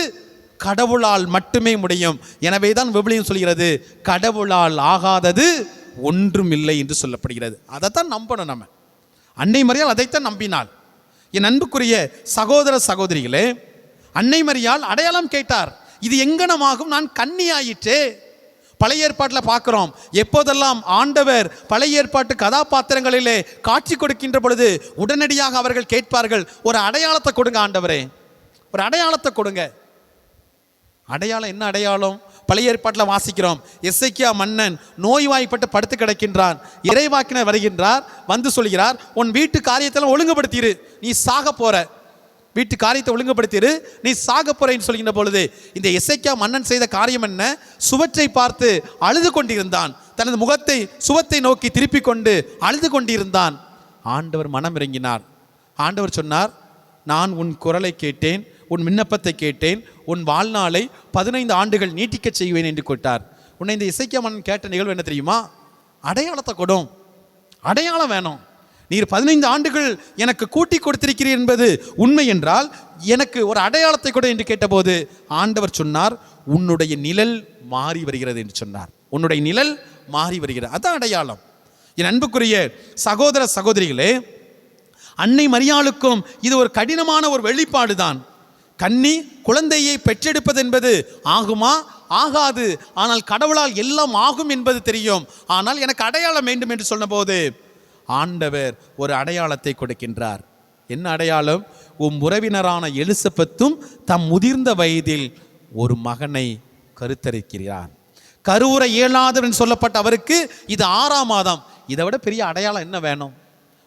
கடவுளால் மட்டுமே முடியும். எனவே தான் விவிலியம் சொல்கிறது, கடவுளால் ஆகாதது ஒன்றும் இல்லை என்று சொல்லப்படுகிறது. அதைத்தான் நம்பணும். நம்ம அன்னை மரியாள் அதைத்தான் நம்பினாள். என் அன்புக்குரிய சகோதர சகோதரிகளே, அன்னை மரியாள் அடையாளம் கேட்டார், இது எங்கனமாகும், நான் கன்னியாயிற்றே. பழைய ஏற்பாட்டில் பார்க்கிறோம், எப்போதெல்லாம் ஆண்டவர் பழைய ஏற்பாட்டு கதாபாத்திரங்களிலே காட்சி கொடுக்கின்ற பொழுது உடனடியாக அவர்கள் கேட்பார்கள், ஒரு அடையாளத்தை கொடுங்க ஆண்டவரே, ஒரு அடையாளத்தை கொடுங்க. அடையாளம் என்ன அடையாளம்? பழைய ஏற்பாட்டில் வாசிக்கிறோம், எசேக்கியா மன்னன் நோய்வாய்ப்பட்டு படுத்து கிடக்கின்றான். இறைவாக்கினர் வருகின்றார், வந்து சொல்கிறார், உன் வீட்டு காரியத்தெல்லாம் ஒழுங்குபடுத்திரு, நீ சாக போற, வீட்டு காரியத்தை ஒழுங்குபடுத்திரு, நீ சாக போறேன்னு சொல்கின்ற பொழுது இந்த எசேக்கியா மன்னன் செய்த காரியம் என்ன? சுவற்றை பார்த்து அழுது கொண்டிருந்தான். தனது முகத்தை சுவத்தை நோக்கி திருப்பி கொண்டு அழுது கொண்டிருந்தான். ஆண்டவர் மனம் இறங்கினார். ஆண்டவர் சொன்னார், நான் உன் குரலை கேட்டேன், உன் விண்ணப்பத்தை கேட்டேன், உன் வாழ்நாளை 15 ஆண்டுகள் நீட்டிக்க செய்வேன் என்று கேட்டார். உன்னை இந்த இசைக்கியா மன்னன் கேட்ட நிகழ்வு என்ன தெரியுமா? அடையாளத்தை கொடும், அடையாளம் வேணும். நீர் 15 ஆண்டுகள் எனக்கு கூட்டி கொடுத்திருக்கிறீர் என்பது உண்மை என்றால் எனக்கு ஒரு அடையாளத்தை கொடு என்று கேட்டபோது ஆண்டவர் சொன்னார், உன்னுடைய நிழல் மாறி வருகிறது என்று சொன்னார். உன்னுடைய நிழல் மாறி வருகிறது, அதான் அடையாளம். என் அன்புக்குரிய சகோதர சகோதரிகளே, அன்னை மரியாளுக்கும் இது ஒரு கடினமான ஒரு வெளிப்பாடு தான். கன்னி குழந்தையை பெற்றெடுப்பது என்பது ஆகுமா? ஆகாது. ஆனால் கடவுளால் எல்லாம் ஆகும் என்பது தெரியும். ஆனால் எனக்கு அடையாளம் வேண்டும் என்று சொன்னபோது ஆண்டவர் ஒரு அடையாளத்தை கொடுக்கின்றார். என்ன அடையாளம்? உம் உறவினரான எலிசபெத்தும் தம் முதிர்ந்த வயதில் ஒரு மகனை கருத்தரிக்கிறார். கருவுற இயலாதவன் சொல்லப்பட்ட அவருக்கு இது 6ஆம் மாதம். இதை விட பெரிய அடையாளம் என்ன வேணும்?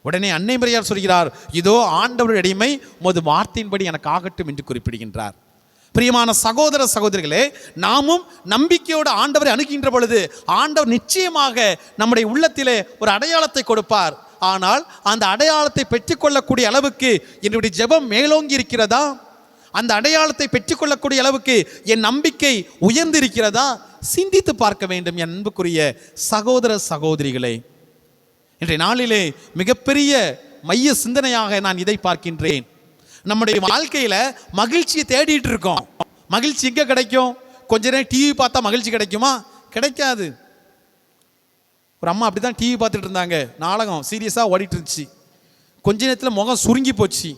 உடனே அன்னை மரியாள் சொல்கிறார், இதோ ஆண்டவருடைய அடிமை, உமது வார்த்தையின்படி எனக்கு ஆகட்டும் என்று குறிப்பிடுகின்றார். பிரியமான சகோதர சகோதரிகளே, நாமும் நம்பிக்கையோடு ஆண்டவரை அணுகின்ற பொழுது ஆண்டவர் நிச்சயமாக நம்முடைய உள்ளத்திலே ஒரு அடையாளத்தை கொடுப்பார். ஆனால் அந்த அடையாளத்தை பெற்றுக்கொள்ளக்கூடிய அளவுக்கு என்னுடைய ஜெபம் மேலோங்கி இருக்கிறதா? அந்த அடையாளத்தை பெற்றுக்கொள்ளக்கூடிய அளவுக்கு என் நம்பிக்கை உயர்ந்திருக்கிறதா? சிந்தித்து பார்க்க வேண்டும் என் அன்புக்குரிய சகோதர சகோதரிகளே. இன்றைய நாளிலே மிகப்பெரிய மைய சிந்தனையாக நான் இதை பார்க்கின்றேன். நம்முடைய வாழ்க்கையில மகிழ்ச்சியை தேடிட்டு இருக்கோம். மகிழ்ச்சி எங்க கிடைக்கும்? கொஞ்ச நேரம் டிவி பார்த்தா மகிழ்ச்சி கிடைக்குமா? கிடைக்காது. ஒரு அம்மா அப்படிதான் டிவி பார்த்துட்டு இருந்தாங்க, நாடகம் சீரியஸாக ஓடிட்டு இருந்துச்சு. கொஞ்ச நேரத்தில் முகம் சுருங்கி போச்சு.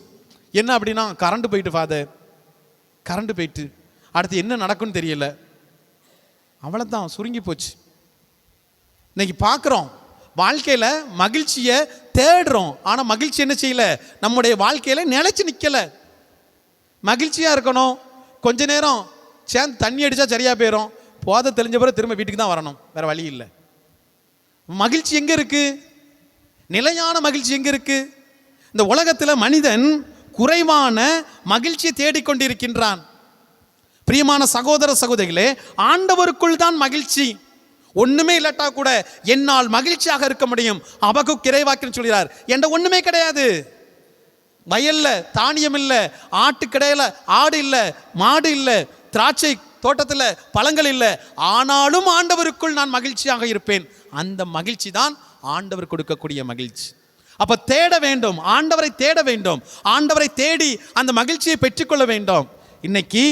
என்ன அப்படின்னா, கரண்ட் போயிட்டு ஃபாதர், கரண்ட் போயிட்டு அடுத்து என்ன நடக்கும்னு தெரியல, அவ்வளோதான், சுருங்கி போச்சு. இன்னைக்கு பார்க்குறோம், வாழ்க்கையில் மகிழ்ச்சியை தேடுறோம், ஆனால் மகிழ்ச்சி என்ன செய்யல, நம்முடைய வாழ்க்கையில் நிலைச்சு நிற்கல. மகிழ்ச்சியாக இருக்கணும், கொஞ்ச நேரம் சேர்ந்து தண்ணி அடித்தா சரியாக போயிடும், போத தெளிஞ்ச பிறகு திரும்ப வீட்டுக்கு தான் வரணும், வேறு வழி இல்லை. மகிழ்ச்சி எங்கே இருக்குது? நிலையான மகிழ்ச்சி எங்கே இருக்குது? இந்த உலகத்தில் மனிதன் குறைவான மகிழ்ச்சியை தேடிக்கொண்டிருக்கின்றான். பிரியமான சகோதர சகோதரிகளே, ஆண்டவருக்குள் தான் மகிழ்ச்சி. ஒண்ணுமே இல்லாட்டா கூட என்னால் மகிழ்ச்சியாக இருக்க முடியும். அபகுக் இறைவாக்கினர் சொல்கிறார், என்ற ஒண்ணுமே கிடையாது, வயல்ல தானியம் இல்லை, ஆட்டுக்கடையில் ஆடு இல்லை, மாடு இல்லை, திராட்சை தோட்டத்தில் பழங்கள் இல்லை, ஆனாலும் ஆண்டவருக்குள் நான் மகிழ்ச்சியாக இருப்பேன். அந்த மகிழ்ச்சி தான் ஆண்டவர் கொடுக்கக்கூடிய மகிழ்ச்சி. அப்ப தேட வேண்டும், ஆண்டவரை தேட வேண்டும், ஆண்டவரை தேடி அந்த மகிழ்ச்சியை பெற்றுக்கொள்ள வேண்டும். இன்னைக்கு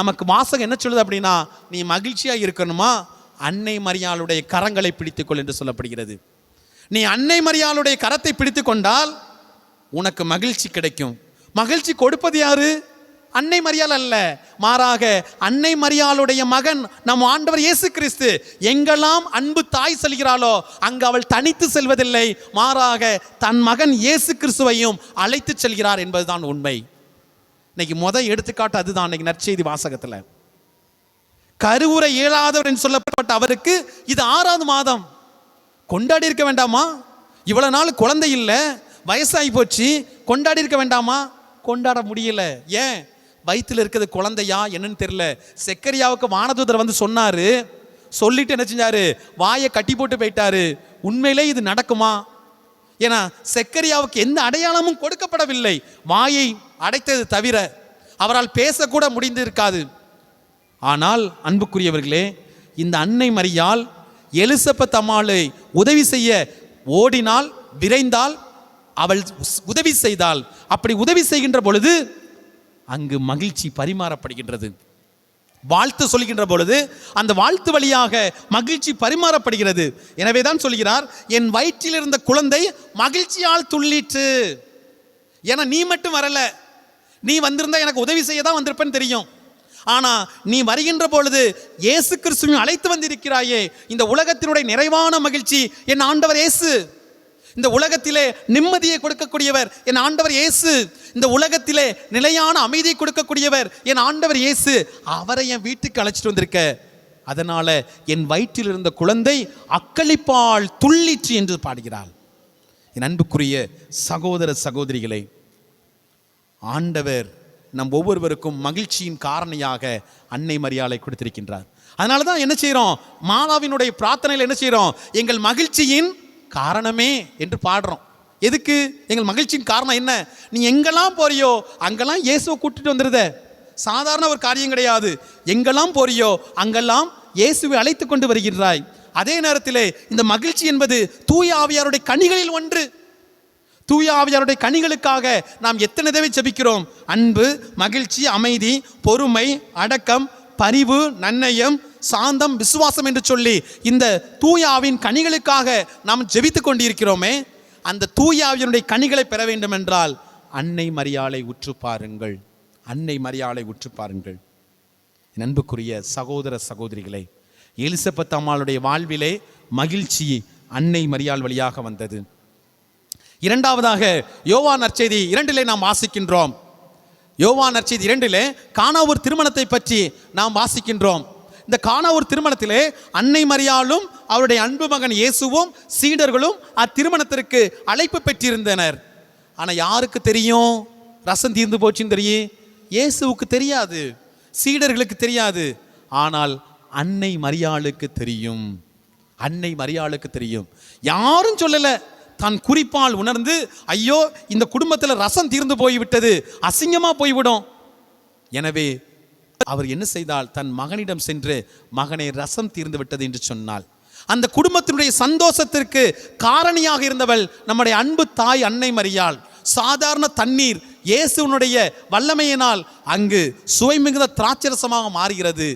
நமக்கு வாசகம் என்ன சொல்லுது அப்படின்னா, நீ மகிழ்ச்சியா இருக்கணுமா, அன்னை மரியாளுடைய கரங்களை பிடித்துக்கொள் என்று சொல்லப்படுகிறது. நீ அன்னை மரியாளுடைய கரத்தை பிடித்து கொண்டால் உனக்கு மகிழ்ச்சி கிடைக்கும். மகிழ்ச்சி கொடுப்பது யாரு? அன்னை மரியாள் அல்ல, மாறாக அன்னை மரியாளுடைய மகன் நம் ஆண்டவர் இயேசு கிறிஸ்து. எங்கெல்லாம் அன்பு தாய் செல்கிறாளோ அங்கு அவள் தனித்து செல்வதில்லை, மாறாக தன் மகன் இயேசு கிறிஸ்துவையும் அழைத்து செல்கிறார் என்பதுதான் உண்மை. இன்னைக்கு எடுத்துக்காட்டு அதுதான். இன்னைக்கு நற்செய்தி வாசகத்தில் கருவுற இயலாதவர் என்று சொல்லப்பட்ட அவருக்கு இது 6ஆவது மாதம். கொண்டாடி இருக்க வேண்டாமா? இவ்வளவு நாள் குழந்தை இல்லை, வயசாகி போச்சு, கொண்டாடி இருக்க வேண்டாமா? கொண்டாட முடியல. ஏன்? வயிற்றுல இருக்கிறது குழந்தையா என்னன்னு தெரியல. செக்கரியாவுக்கு வானதூதர் வந்து சொன்னாரு, சொல்லிட்டு என்ன செஞ்சாரு, வாயை கட்டி போட்டு போயிட்டாரு. உண்மையிலே இது நடக்குமா? ஏன்னா செக்கரியாவுக்கு எந்த அடையாளமும் கொடுக்கப்படவில்லை, வாயை அடைத்தது தவிர அவரால் பேசக்கூட முடிந்து இருக்காது. ஆனால் அன்புக்குரியவர்களே, இந்த அன்னை மரியாள் எலிசபெத் அம்மாளை உதவி செய்ய ஓடினால், விரைந்தால், அவள் உதவி செய்தால், அப்படி உதவி செய்கின்ற பொழுது அங்கு மகிழ்ச்சி பரிமாறப்படுகின்றது. வாழ்த்து சொல்கின்ற பொழுது அந்த வாழ்த்து வழியாக மகிழ்ச்சி பரிமாறப்படுகிறது. எனவே தான் சொல்கிறார், என் வயிற்றில் இருந்த குழந்தை மகிழ்ச்சியால் துள்ளிற்று. ஏன்னா நீ மட்டும் வரல, நீ வந்திருந்தா எனக்கு உதவி செய்ய தான் வந்திருப்பேன்னு தெரியும். ஆனா நீ வருகின்ற பொழுது இயேசு கிறிஸ்துவை அழைத்து வந்திருக்கிறாயே, இந்த உலகத்தினுடைய நிறைவான மகிழ்ச்சி என் ஆண்டவர் இயேசு. இந்த உலகத்திலே நிம்மதியை கொடுக்கக்கூடியவர் என் ஆண்டவர் இயேசு. இந்த உலகத்திலே நிலையான அமைதியை கொடுக்கக்கூடியவர் என் ஆண்டவர் இயேசு. அவரை என் வீட்டுக்கு அழைச்சிட்டு வந்திருக்க, அதனால என் வயிற்றில் இருந்த குழந்தை அக்களிப்பால் துள்ளிற்று என்று பாடுகிறாள். என் அன்புக்குரிய சகோதர சகோதரிகளை, ஆண்டவர் நம் ஒவ்வொருவருக்கும் மகிழ்ச்சியின் காரணியாக அன்னை மரியாளை கொடுத்திருக்கின்றார். அதனால தான் என்ன செய்கிறோம், மாதாவினுடைய பிரார்த்தனையில் என்ன செய்கிறோம், எங்கள் மகிழ்ச்சியின் காரணமே என்று பாடுறோம். எதுக்கு? எங்கள் மகிழ்ச்சியின் காரணம் என்ன? நீ எங்கெல்லாம் போறியோ அங்கெல்லாம் இயேசுவை கூட்டிட்டு வந்துருத. சாதாரண ஒரு காரியம் கிடையாது. எங்கெல்லாம் போறியோ அங்கெல்லாம் இயேசுவை அழைத்து கொண்டு வருகின்றாய். அதே நேரத்திலே இந்த மகிழ்ச்சி என்பது தூய ஆவியாருடைய கனிகளில் ஒன்று. தூய ஆவியாருடைய கனிகளுக்காக நாம் எத்தனை தடவை ஜெபிக்கிறோம். அன்பு, மகிழ்ச்சி, அமைதி, பொறுமை, அடக்கம், பரிவு, நன்னயம், சாந்தம், விசுவாசம் என்று சொல்லி இந்த தூய ஆவியின் கனிகளுக்காக நாம் ஜெபித்து கொண்டிருக்கிறோமே. அந்த தூய ஆவியினுடைய கனிகளை பெற வேண்டும் என்றால் அன்னை மரியாளை உற்று பாருங்கள். அன்னை மரியாளை உற்று பாருங்கள். என் அன்புக்குரிய சகோதர சகோதரிகளே, எலிசபெத் அம்மாளுடைய வாழ்விலே மகிழ்ச்சி அன்னை மரியாள் வழியாக வந்தது. இரண்டாவதாக யோவான் நற்செய்தி 2 நாம் வாசிக்கின்றோம். யோவான் நற்செய்தி 2 கானாவூர் திருமணத்தை பற்றி நாம் வாசிக்கின்றோம். இந்த கானாவூர் திருமணத்திலே அன்னை மரியாளும் அவருடைய அன்பு மகன் இயேசுவும் சீடர்களும் அத்திருமணத்திற்கு அழைப்பு பெற்றிருந்தனர். ஆனால் யாருக்கு தெரியும் ரசம் தீர்ந்து போச்சுன்னு தெரியும்? இயேசுவுக்கு தெரியாது, சீடர்களுக்கு தெரியாது. ஆனால் அன்னை மரியாளுக்கு தெரியும். அன்னை மரியாளுக்கு தெரியும். யாரும் சொல்லலை. தன் குறிப்பால் உணர்ந்து, ஐயோ இந்த குடும்பத்தில் ரசம் தீர்ந்து போய்விட்டது, அசிங்கமாக போய்விடும். எனவே அவர் என்ன செய்தால், தன் மகனிடம் சென்று, மகனை ரசம் தீர்ந்து விட்டது என்று சொன்னாள். அந்த குடும்பத்தினுடைய சந்தோஷத்திற்கு காரணியாக இருந்தவள் நம்முடைய அன்பு தாய் அன்னை மரியாள். சாதாரண தண்ணீர் இயேசுனுடைய வல்லமையினால் அங்கு சுவை மிகுந்த திராட்சரசமாக மாறுகிறது.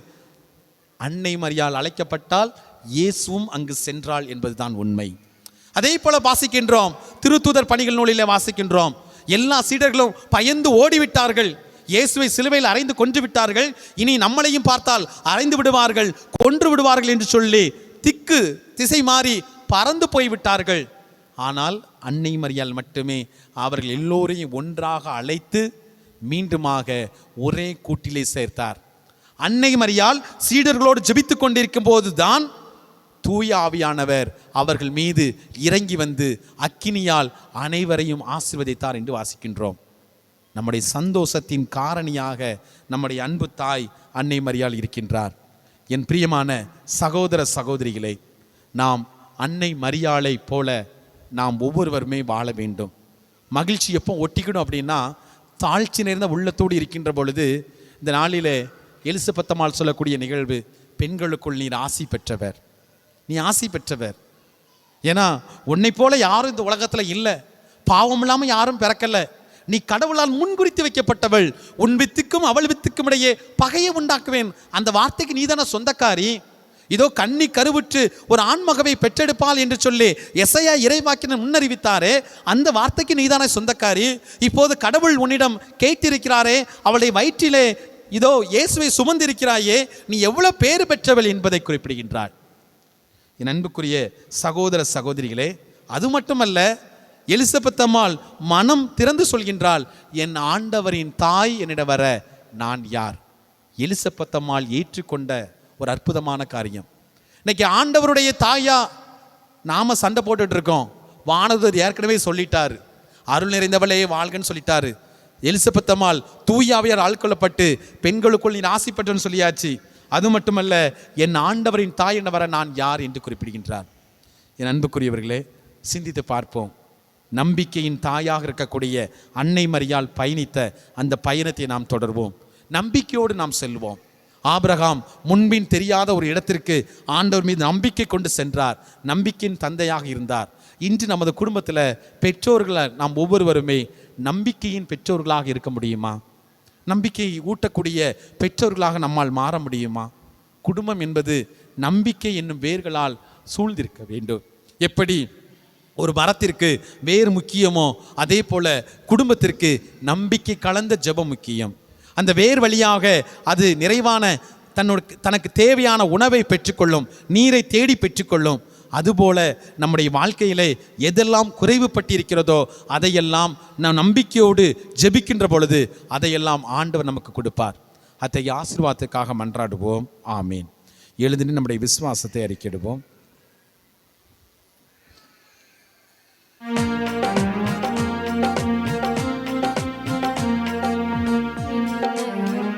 அன்னை மரியாள் அழைக்கப்பட்டால் இயேசுவும் அங்கு சென்றாள் என்பதுதான் உண்மை. அதே போல வாசிக்கின்றோம், திருத்தூதர் பணிகள் நூலிலே வாசிக்கின்றோம், எல்லா சீடர்களும் பயந்து ஓடிவிட்டார்கள். இயேசுவை சிலுவையில் அறைந்து கொன்று விட்டார்கள். இனி நம்மளையும் பார்த்தால் அறைந்து விடுவார்கள், கொன்று விடுவார்கள் என்று சொல்லி திசை மாறி பறந்து போய்விட்டார்கள். ஆனால் அன்னை மரியாள் மட்டுமே அவர்கள் எல்லோரையும் ஒன்றாக அழைத்து மீண்டுமாக ஒரே கூட்டிலே சேர்த்தார். அன்னை மரியாள் சீடர்களோடு ஜெபித்து கொண்டிருக்கும் போதுதான் தூய ஆவியானவர் அவர்கள் மீது இறங்கி வந்து அக்கினியால் அனைவரையும் ஆசீர்வதித்தார் என்று வாசிக்கின்றோம். நம்முடைய சந்தோஷத்தின் காரணியாக நம்முடைய அன்பு தாய் அன்னை மரியாள் இருக்கின்றார். என் பிரியமான சகோதர சகோதரிகளே, நாம் அன்னை மரியாளை போல நாம் ஒவ்வொருவருமே வாழ வேண்டும். மகிழ்ச்சி எப்போ ஒட்டிக்கணும் அப்படின்னா, தாழ்ச்சி நிறைந்த உள்ளத்தோடு இருக்கின்ற பொழுது, இந்த நாளிலே எலிசபெத் அம்மாள் சொல்லக்கூடிய நிகழ்வு, பெண்களுக்குள் நீர் ஆசி பெற்றவர், நீ ஆசி பெற்றவர். ஏன்னா உன்னை போல யாரும் இந்த உலகத்தில் இல்லை, பாவம் இல்லாமல் யாரும் பிறக்கலை. நீ கடவுளால் முன்குறித்து வைக்கப்பட்டவள். உன் வித்துக்கும் அவள் வித்துக்கும் இடையே பகையை உண்டாக்குவேன். அந்த வார்த்தைக்கு நீதான சொந்தக்காரி. இதோ கன்னி கருவுற்று ஒரு ஆண்மகவை பெற்றெடுப்பாள் என்று சொல்லி எசையா இறைவாக்கினர் முன்னறிவித்தாரே, அந்த வார்த்தைக்கு நீதான சொந்தக்காரி. இப்போது கடவுள் உன்னிடம் கேட்டிருக்கிறாரே, அவளை வயிற்றிலே இதோ இயேசுவை சுமந்திருக்கிறாயே, நீ எவ்வளவு பேறு பெற்றவள் என்பதை குறிப்பிடுகின்றாள். என் அன்புக்குரிய சகோதர சகோதரிகளே, அது மட்டுமல்ல, எலிசபெத் அம்மாள் மனம் திறந்து சொல்கின்றாள், என் ஆண்டவரின் தாய் என்னிடம் வர நான் யார்? எலிசபெத் அம்மாள் ஏற்றுக்கொண்ட ஒரு அற்புதமான காரியம். இன்னைக்கு ஆண்டவருடைய தாயா நாம சண்டை போட்டுட்டு இருக்கோம். வானதூதர் ஏற்கனவே சொல்லிட்டாரு, அருள் நிறைந்தவளே வாழ்கன்னு சொல்லிட்டாரு. எலிசபெத் அம்மாள் தூய ஆவியார் ஆட்கொள்ளப்பட்டு பெண்களுக்குள் நீ ஆசி பெற்றன்னு சொல்லியாச்சு. அது மட்டுமல்ல, என் ஆண்டவரின் தாய் என்ன வர நான் யார் என்று குறிப்பிடுகின்றார். என் அன்புக்குரியவர்களே, சிந்தித்து பார்ப்போம். நம்பிக்கையின் தாயாக இருக்கக்கூடிய அன்னை மரியாள் பயணித்த அந்த பயணத்தை நாம் தொடர்வோம். நம்பிக்கையோடு நாம் செல்வோம். ஆபிரகாம் முன்பின் தெரியாத ஒரு இடத்திற்கு ஆண்டவர் மீது நம்பிக்கை கொண்டு சென்றார். நம்பிக்கையின் தந்தையாக இருந்தார். இன்று நமது குடும்பத்தில் பெற்றோர்களை நாம் ஒவ்வொருவருமே நம்பிக்கையின் பெற்றோர்களாக இருக்க முடியுமா? நம்பிக்கையை ஊட்டக்கூடிய பெற்றோர்களாக நம்மால் மாற முடியுமா? குடும்பம் என்பது நம்பிக்கை என்னும் வேர்களால் சூழ்ந்திருக்க வேண்டும். எப்படி ஒரு மரத்திற்கு வேர் முக்கியமோ, அதே போல குடும்பத்திற்கு நம்பிக்கை கலந்த ஜெபம் முக்கியம். அந்த வேர் வழியாக அது நிறைவான தனக்கு தேவையான உணவை பெற்றுக்கொள்ளும், நீரை தேடி பெற்றுக்கொள்ளும். அதுபோல நம்முடைய வாழ்க்கையிலே எதெல்லாம் குறைவுபட்டிருக்கிறதோ அதையெல்லாம் நாம் நம்பிக்கையோடு ஜெபிக்கின்ற பொழுது அதையெல்லாம் ஆண்டவர் நமக்கு கொடுப்பார். அத்தகைய ஆசீர்வாதத்துக்காக மன்றாடுவோம். ஆமீன். எழுந்து நம்முடைய விசுவாசத்தை அறிக்கையிடுவோம்.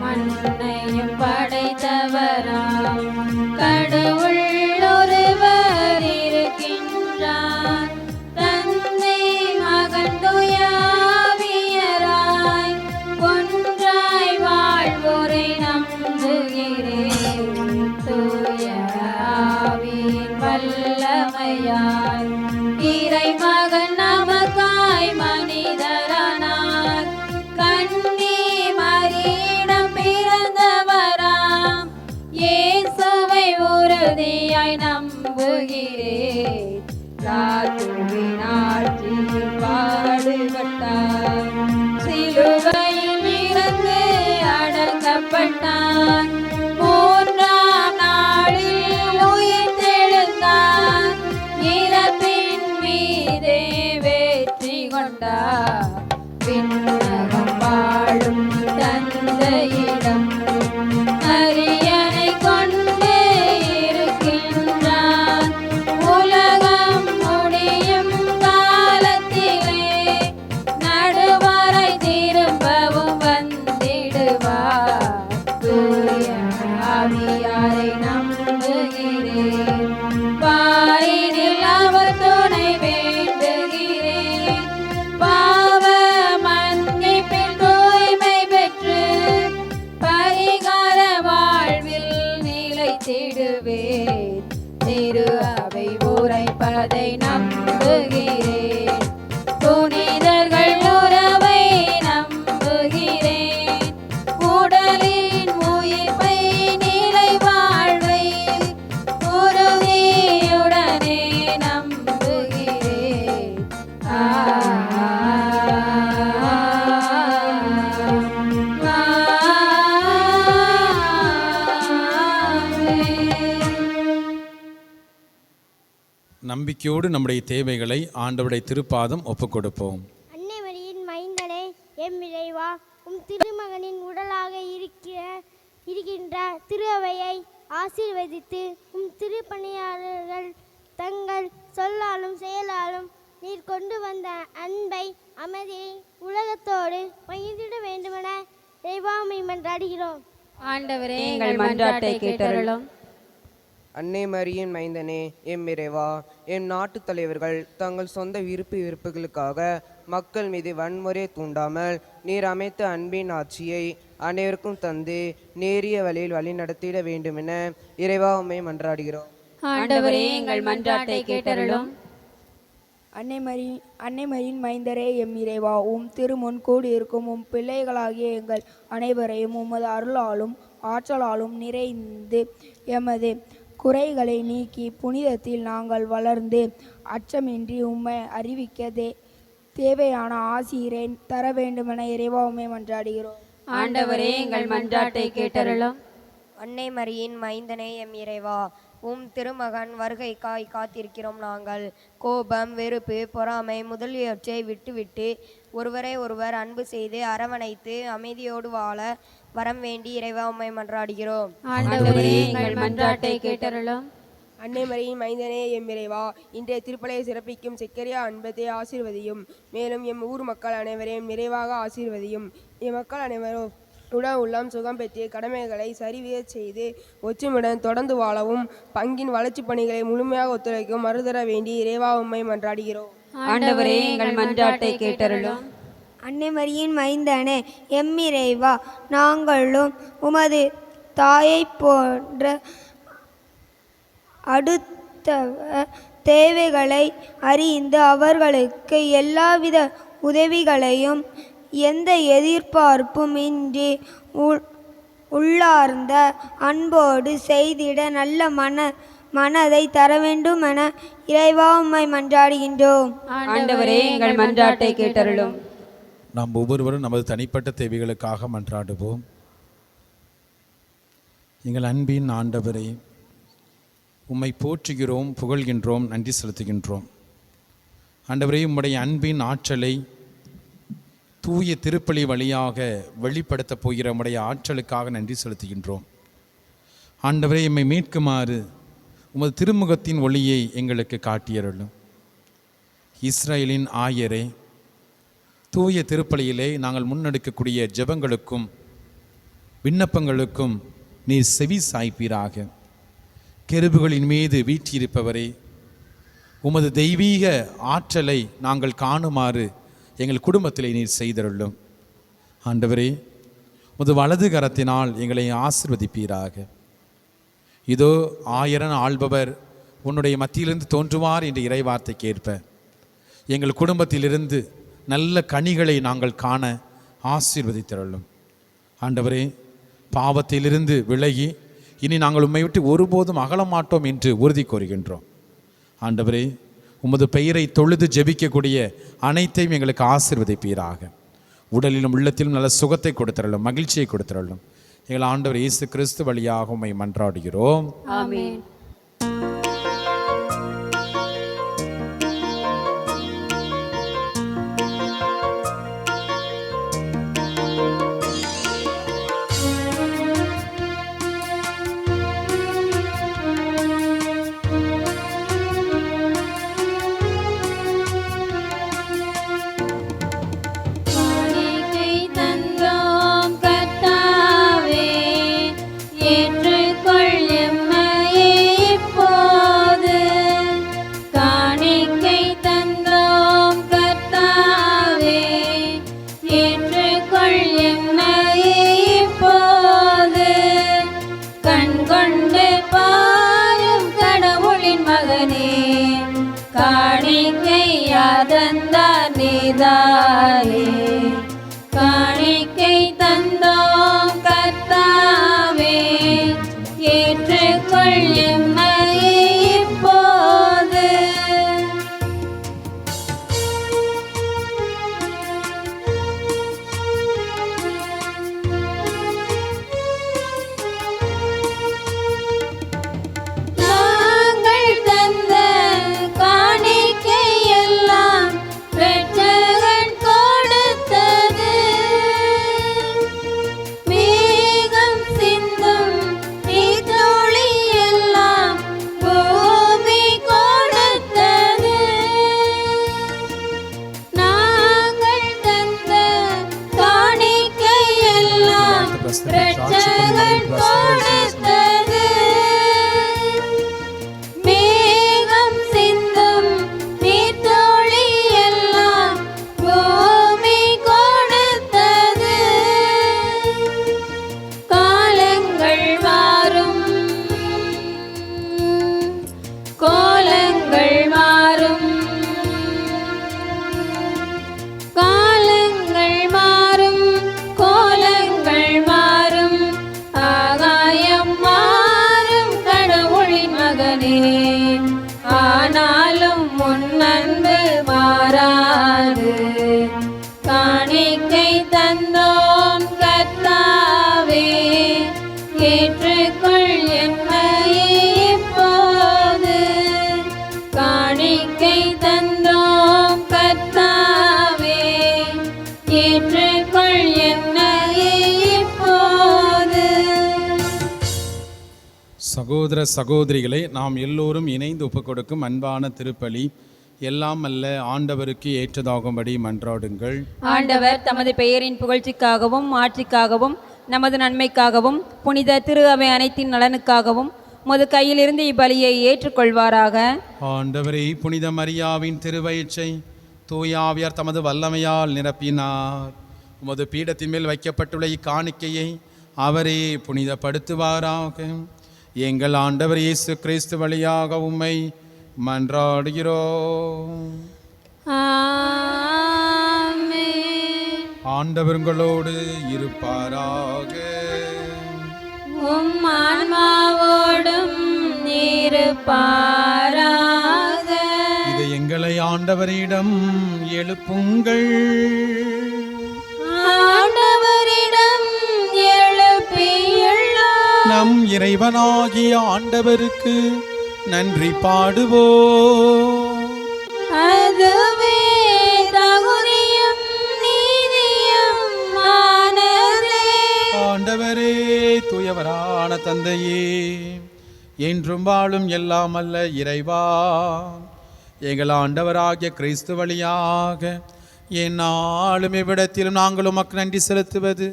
மண்ணையும் படைத்தவராம் கடவுள் ஒருவர் இருக்கின்றார். தந்தை மகன் தூய ஆவியராய் ஒன்றாய் வாழ்வோரை நம்புகிறேன். தூய நம்புகிறேன். இயேசுவின் ஆட்சியில் பாடுபட்டார், சிலுவையில் இறந்து அடக்கப்பட்டார், மூன்றாம் நாளில் உயிர்த்தெழுந்தார், இறப்பின் மீதே வெற்றி கொண்டார். விண்ணகம் வாழும் தந்தையிடம் அரியணை கொண்டு இருக்கின்றார், உலகம் முடியும் காலத்திலே நடுவரை திரும்பவும் வந்திடுவார். தூய ஆவியாரை நம்புகிறேன், வாரினில் அவர் துணை வேண்டுகிறேன், பாவ மன்னிப்பில் தூய்மை பெற்று பரிகார வாழ்வில் நிலைத்திடுவேன். திரு அவை உரைப்பதை நம்புகிறேன், புனிதர்கள் உறவை நம்புகிறேன், உடலின் உயிர்ப்பை நிலை வாழ்வை உறுதியுடனே நம்புகிறேன். நம்பிக்கையோடு நம்முடைய தேவைகளை ஆண்டவருடைய திருப்பாதம் ஒப்புக் கொடுப்போம். அன்னை மரியின் மைந்தனே, எம் இறைவா, உம் திருமகனின் உடலாக இருக்கின்ற திரு அவையை ஆசீர்வதித்து உம் திருப்பணியாளர்கள் தங்கள் சொல்லாலும் செயலாலும் நீர் கொண்டு வந்த அன்பை அமைதியை உலகத்தோடு பகிர்ந்திட வேண்டுமென இறைவாமை மன்றாடுகிறோம். ஆண்டவரே, எங்கள் மன்றாட்டை கேட்டருளும். அன்னை மரியின் மைந்தனே, எம் இறைவா, எம் நாட்டு தலைவர்கள் தங்கள் சொந்த விருப்புகளுக்காக மக்கள் மீது வன்முறை தூண்டாமல் நீர் அமைத்த அன்பின் ஆட்சியை அனைவருக்கும் தந்து நேரிய வழியில் வழி நடத்திட வேண்டுமென இறைவா உம்மை மன்றாடுகிறோம். ஆண்டவரே, எங்கள் மன்றாட்டை கேட்டருளும். அன்னை மரியின் மைந்தரே, எம் இறைவா, உம் திருமுன் கூடி இருக்கும் உம் பிள்ளைகளாகிய எங்கள் அனைவரையும் உமது அருளாலும் ஆற்றலாலும் நிறைந்து எமது குறைகளை நீக்கி புனிதத்தில் நாங்கள் வளர்ந்து அச்சமின்றி உம்மை அறிவிக்க தேவையான ஆசிரை தர வேண்டுமென இறைவா உம்மை மன்றாடுகிறோம். ஆண்டவரே, எங்கள் மன்றாட்டை கேட்டருளும். அன்னை மரியின் மைந்தனே, எம் இறைவா, உம் திருமகன் வருகைக்காய் காத்திருக்கிறோம். நாங்கள் கோபம், வெறுப்பு, பொறாமை முதலியவற்றை விட்டுவிட்டு ஒருவரை ஒருவர் அன்பு செய்து அரவணைத்து அமைதியோடு வாழ வரம் வேண்டி இறைவா உம்மை மன்றாடுகிறோம். ஆண்டவரே, எங்கள் மன்றாட்டை கேட்டருளும். அன்னை மரியின் மைந்தனே, எம் இறைவா, இன்றைய திருப்பலியை சிறப்பிக்கும் செக்கரியா அன்பத்தை ஆசீர்வதியும். மேலும் எம் ஊர் மக்கள் அனைவரையும் நிறைவாக ஆசீர்வதியும். எம் மக்கள் அனைவரும் உடல் உள்ளம் சுகம் பெற்று கடமைகளை சரிவீர செய்து ஒற்றுமையுடன் தொடர்ந்து வாழவும் பங்கின் வளர்ச்சி பணிகளை முழுமையாக ஒத்துழைக்கும் மறுதர வேண்டி இறைவா உம்மை மன்றாடுகிறோம். ஆண்டவரே, எங்கள் மன்றாட்டை கேட்டருளும். அன்னை மரியின் மைந்தனே, எம் இறைவா, நாங்களும் உமது தாயை போன்ற அடுத்த தேவைகளை அறிந்து அவர்களுக்கு எல்லாவித உதவிகளையும் எந்த எதிர்பார்ப்பும் இன்றி உள்ளார்ந்த அன்போடு செய்திட நல்ல மனதை தர வேண்டும் என இறைவா உம்மை மன்றாடுகின்றோம். ஆண்டவரே, எங்கள் மன்றாட்டை கேட்டருளும். நாம் ஒவ்வொருவரும் நமது தனிப்பட்ட தேவைகளுக்காக மன்றாடுவோம். எங்கள் அன்பின் ஆண்டவரே, உம்மை போற்றுகிறோம், புகழ்கின்றோம், நன்றி செலுத்துகின்றோம். ஆண்டவரே, உம்முடைய அன்பின் ஆற்றலை தூய திருப்பலி வழியாக வெளிப்படுத்தப் போகிற உம்முடைய ஆற்றலுக்காக நன்றி செலுத்துகின்றோம். ஆண்டவரே, எம்மை மீட்குமாறு உமது திருமுகத்தின் ஒளியை எங்களுக்கு காட்டியருளும். இஸ்ரேலின் ஆயரே, தூய திருப்பலியிலே நாங்கள் முன்னெடுக்கக்கூடிய ஜெபங்களுக்கும் விண்ணப்பங்களுக்கும் நீர் செவி சாய்ப்பீராக. கெருபுகளின் மீது வீற்றிருப்பவரே, உமது தெய்வீக ஆற்றலை நாங்கள் காணுமாறு எங்கள் குடும்பத்திலே நீர் செய்தருளும். ஆண்டவரே, உமது வலது கரத்தினால் எங்களை ஆசிர்வதிப்பீராக. இதோ ஆயிரம் ஆள்பவர் உன்னுடைய மத்தியிலிருந்து தோன்றுவார் என்ற இறைவார்த்தைக்கு ஏற்ப எங்கள் குடும்பத்திலிருந்து நல்ல கனிகளை நாங்கள் காண ஆசீர்வதித்தருளும். ஆண்டவரே, பாவத்திலிருந்து விலகி இனி நாங்கள் உம்மை விட்டு ஒருபோதும் அகல மாட்டோம் என்று உறுதி கூறுகின்றோம். ஆண்டவரே, உமது பெயரை தொழுது ஜெபிக்கக்கூடிய அனைத்தையும் எங்களுக்கு ஆசீர்வதிப்பீராக. உடலிலும் உள்ளத்திலும் நல்ல சுகத்தை கொடுத்தரலும், மகிழ்ச்சியை கொடுத்தரலும். எங்கள் ஆண்டவர் இயேசு கிறிஸ்து வழியாக உம்மை மன்றாடுகிறோம். ஆமென். காணிக்கை தந்தோம் கர்த்தாவே, ஏற்றுக்கொள் எம்மை இப்போது. நாங்கள் தந்த காணிக்கை எல்லாம் இரட்சகன் கொடுத்தது. மேகம் சிந்தும் நீர்த்துளி எல்லாம் பூமி கொடுத்தது. நாங்கள் தந்த காணிக்கை எல்லாம் இரட்சகன் கொடுத்தது. மேகம் சிந்தும் நீர்த்துளி எல்லாம் பூமி கொடுத்தது. காலங்கள் மாறும், கோலங்கள் மாறும், காலங்கள் மாறும், கோலங்கள் மாறும், ஆகாயம் மாறும் கடவுளின் மகனே. ஆனாலும் உன் அன்பு மாறாது. காணிக்கை தந்தோம் கர்த்தாவே, ஏற்றுக்கொள் எம்மை இப்போது. காணிக்கை தந்தோம் கர்த்தாவே, ஏற்றுக்கொள் எம்மை இப்போது. சகோதர சகோதரிகளை, நாம் எல்லோரும் இணைந்து ஒப்புக்கொடுக்கும் அன்பான திருப்பலி எல்லாம் அல்ல ஆண்டவருக்கு ஏற்றதாகும்படி மன்றாடுங்கள். ஆண்டவர் தமது பெயரின் புகழ்ச்சிக்காகவும் ஆட்சிக்காகவும் நமது நன்மைக்காகவும் புனித திரு அவை அனைத்தின் நலனுக்காகவும் உமது கையிலிருந்து இப்பலியை ஏற்றுக்கொள்வாராக. ஆண்டவரே, புனித மரியாவின் திருவயிற்றை தூயாவியார் தமது வல்லமையால் நிரப்பினார். உமது பீடத்தின் மேல் வைக்கப்பட்டுள்ள இக்காணிக்கையை அவரே புனிதப்படுத்துவாராக. எங்கள் ஆண்டவர் இயேசு கிறிஸ்து வழியாக உம்மை மன்றாடுகிறோம். ஆமென். ஆண்டவர் உங்களோடு இருப்பாராக. உம் ஆன்மாவோடும் இருப்பாராக. இதை எங்களை ஆண்டவரிடம் எழுப்புங்கள். ஆண்டவரிடம் எழுப்பியுள்ளோம். நம் இறைவனாகிய ஆண்டவருக்கு நன்றி பாடுவோம். அதுவே தகுதியும் நீதியும் ஆனதே. ஆண்டவரே, தூயவரான தந்தையே, என்றும் வாழும் எல்லாம் அல்ல இறைவா, எங்கள் ஆண்டவராகிய கிறிஸ்து வழியாக எந்நாளும் இவ்விடத்திலும் நாங்கள் உமக்கு நன்றி செலுத்துவது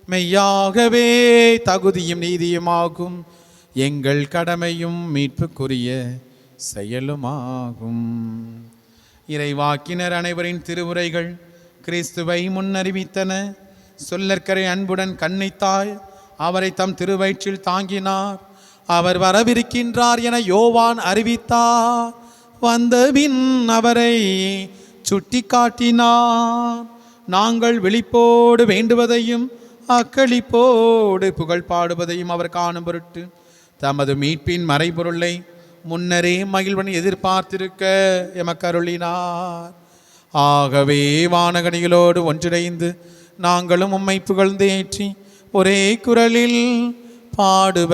மெய்யாகவே தகுதியும் நீதியுமாகும். எங்கள் கடமையும் மீட்புக்குரிய செயலுமாகும். இறைவாக்கினர் அனைவரின் திருவுரைகள் கிறிஸ்துவை முன்னறிவித்தன. சொல்லற்கரை அன்புடன் கன்னித்தாய் அவரை தம் திருவயிற்றில் தாங்கினார். அவர் வரவிருக்கின்றார் என யோவான் அறிவித்தார். வந்தபின் அவரை சுட்டி காட்டினார். நாங்கள் விழிப்போடு வேண்டுவதையும் அக்களிப்போடு புகழ் பாடுவதையும் அவர் காணும் பொருட்டு தமது மீட்பின் மறைபொருளை முன்னரே மகிழ்வனை எதிர்பார்த்திருக்க எமக்கருளினார். ஆகவே வானகணிகளோடு ஒன்றிணைந்து நாங்களும் உம்மை புகழ்ந்து ஏற்றி ஒரே குரலில் பாடுவதாவது: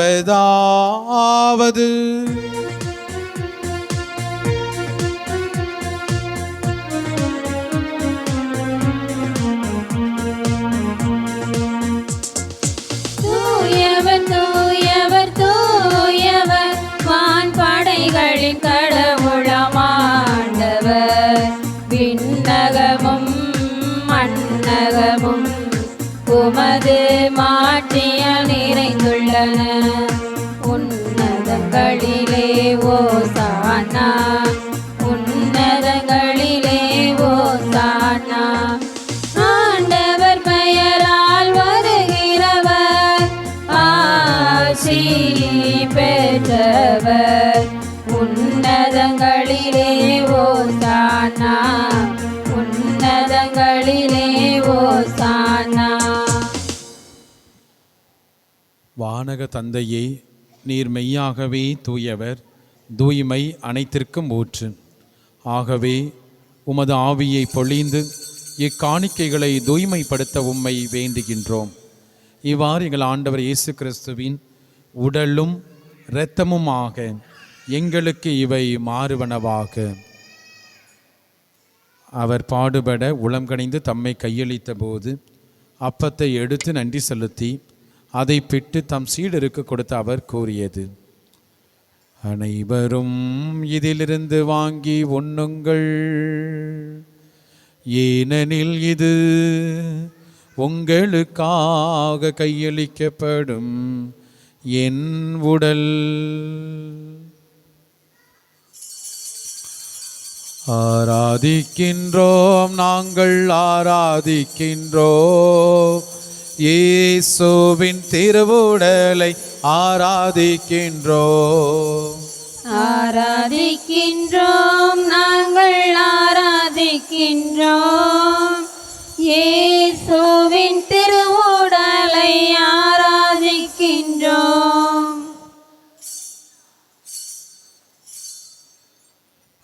தூயவர் தூயவர் தூயவர் வான்படைகளின் கடவுளமாண்டவர். விண்ணகமும் மண்ணகமும் உமது மாட்சியால் நிறைந்துள்ளன. உன்னதங்களிலே ஓசானா, உன்னதங்களிலே ஓசானா. ஆண்டவர் பெயரால் வருகிறவர் ஆசி பெற்றவர். உன்னதங்களிலே ஓசானா, உன்னதங்களிலே ஓசானா. வானக தந்தையே, நீர் மெய்யாகவே தூயவர், தூய்மை அனைத்திற்கும் ஊற்று. ஆகவே உமது ஆவியை பொழிந்து இக்காணிக்கைகளை தூய்மைப்படுத்த உம்மை வேண்டுகின்றோம். இவ்வாறு எங்கள் ஆண்டவர் இயேசு கிறிஸ்துவின் உடலும் இரத்தமுமாக எங்களுக்கு இவை மாறுவனவாக. அவர் பாடுபட உளம் கனிந்து தம்மை கையளித்த போது அப்பத்தை எடுத்து நன்றி செலுத்தி அதை பிட்டு தம் சீடருக்கு கொடுத்த அவர் கூறியது: அனைவரும் இதிலிருந்து வாங்கி உண்ணுங்கள், ஏனெனில் இது உங்களுக்காக கையளிக்கப்படும் என் உடல். ஆராதிக்கின்றோம், நாங்கள் ஆராதிக்கின்றோம் இயேசுவின் திருவுடலை ஆராதிக்கின்றோம். ஆராதிக்கின்றோம், நாங்கள் ஆராதிக்கின்றோம் இயேசுவின் திருவுடலை ஆராதிக்கின்றோம்.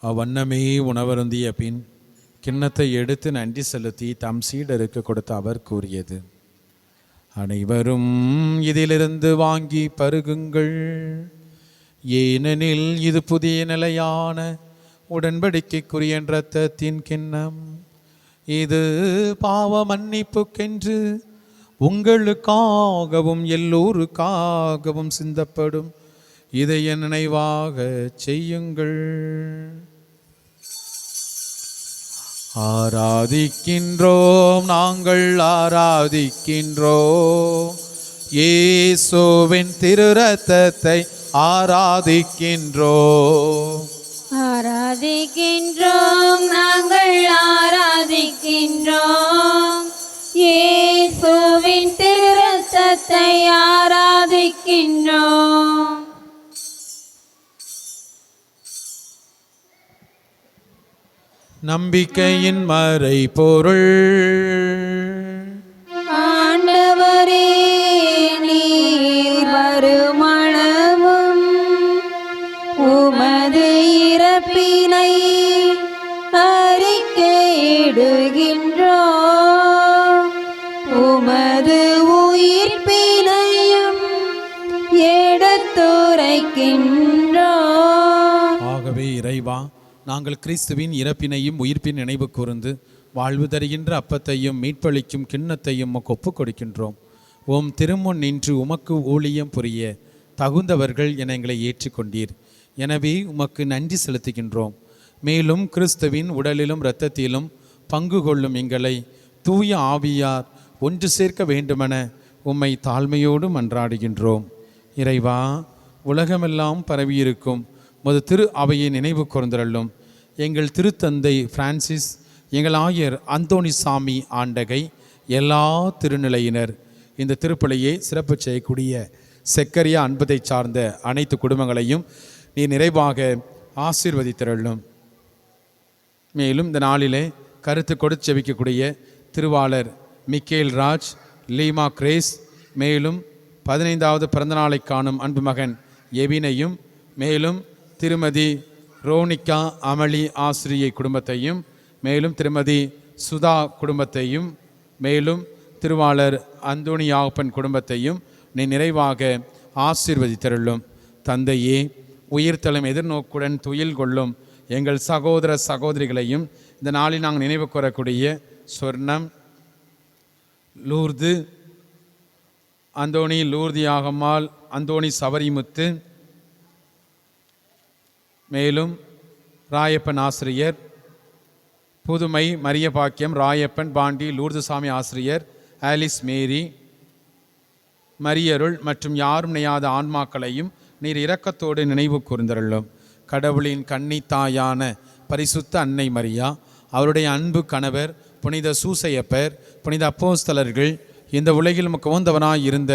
அவ்வண்ணமே உணவருந்திய பின் கிண்ணத்தை எடுத்து நன்றி செலுத்தி தம் சீடருக்கு கொடுத்த அவர் கூறியது: அனைவரும் இதிலிருந்து வாங்கி பருகுங்கள், ஏனெனில் இது புதிய நிலையான உடன்படிக்கைக்குரிய இரத்தத்தின் கிண்ணம். இது பாவ மன்னிப்புக்கென்று உங்களுக்காகவும் எல்லோருக்காகவும் சிந்தப்படும். இதை என் நினைவாக செய்யுங்கள். ஆராதிக்கின்றோம், நாங்கள் ஆராதிக்கின்றோம் இயேசுவின் திரு இரத்தத்தை ஆராதிக்கின்றோம். ஆராதிக்கின்றோம், நாங்கள் ஆராதிக்கின்றோம் இயேசுவின் திரு இரத்தத்தை ஆராதிக்கின்றோம். நம்பிக்கையின் மறைபொருள். ஆண்டவரே, நீர் வருமளவும் உமது இறப்பினை அறிக்கையிடுகின்றோம், உமது உயிர்ப்பினையும் எடுத்துரைக்கின்றோம். ஆகவே இறைவா, நாங்கள் கிறிஸ்துவின் இறப்பினையும் உயிர்ப்பின் நினைவு கூர்ந்து வாழ்வு தருகின்ற அப்பத்தையும் மீட்பளிக்கும் கிண்ணத்தையும் உமக்கு ஒப்புக் கொடுக்கின்றோம். உம் திருமுன் நின்று உமக்கு ஊழியம் புரிய தகுந்தவர்கள் என எங்களை ஏற்றுக்கொண்டீர். எனவே உமக்கு நன்றி செலுத்துகின்றோம். மேலும் கிறிஸ்துவின் உடலிலும் இரத்தத்திலும் பங்கு கொள்ளும் எங்களை தூய ஆவியார் ஒன்று சேர்க்க வேண்டுமென உம்மை தாழ்மையோடு மன்றாடுகின்றோம். இறைவா, உலகமெல்லாம் பரவியிருக்கும் மது திரு அவையை நினைவு கூர்ந்தருளும். எங்கள் திருத்தந்தை பிரான்சிஸ், எங்கள் ஆயர் அந்தோணிசாமி ஆண்டகை, எல்லா திருநிலையினர், இந்த திருப்பலியை சிறப்பு செய்யக்கூடிய செக்கரியா அன்பதை சார்ந்த அனைத்து குடும்பங்களையும் நீ நிறைவாக ஆசீர்வதித்தருளும். மேலும் இந்த நாளிலே கருத்து கொடுத்து செவிக்கக்கூடிய திருவாளர் மிக்கேல் ராஜ், லீமா கிரேஸ், மேலும் 15வது பிறந்தநாளை காணும் அன்பு மகன் எவினையும், மேலும் திருமதி ரோனிகா அமளி ஆசிரியை குடும்பத்தையும், மேலும் திருமதி சுதா குடும்பத்தையும், மேலும் திருவாளர் அந்தோணியாப்பன் குடும்பத்தையும் நீ நிறைவாக ஆசீர்வதித்தருளும். தந்தையே, உயிர்த்தலும் எதிர்நோக்குடன் துயில் கொள்ளும் எங்கள் சகோதர சகோதரிகளையும் இந்த நாளில் நாங்கள் நினைவு கூறக்கூடிய சொர்ணம், லூர்து, அந்தோணி லூர்தியாகம்மாள், அந்தோணி சவரிமுத்து, மேலும் ராயப்பன் ஆசிரியர், புதுமை மரிய பாக்கியம், ராயப்பன், பாண்டி, லூர்துசாமி ஆசிரியர், ஆலிஸ் மேரி, மரியருள் மற்றும் யாரும் நெய்யாத ஆன்மாக்களையும் நீர் இரக்கத்தோடு நினைவு கூர்ந்தருளும். கடவுளின் கன்னித்தாயான பரிசுத்த அன்னை மரியா, அவருடைய அன்பு கணவர் புனித சூசையப்பர், புனித அப்போஸ்தலர்கள், இந்த உலகில் உமக்கு உகந்தவனாய் இருந்த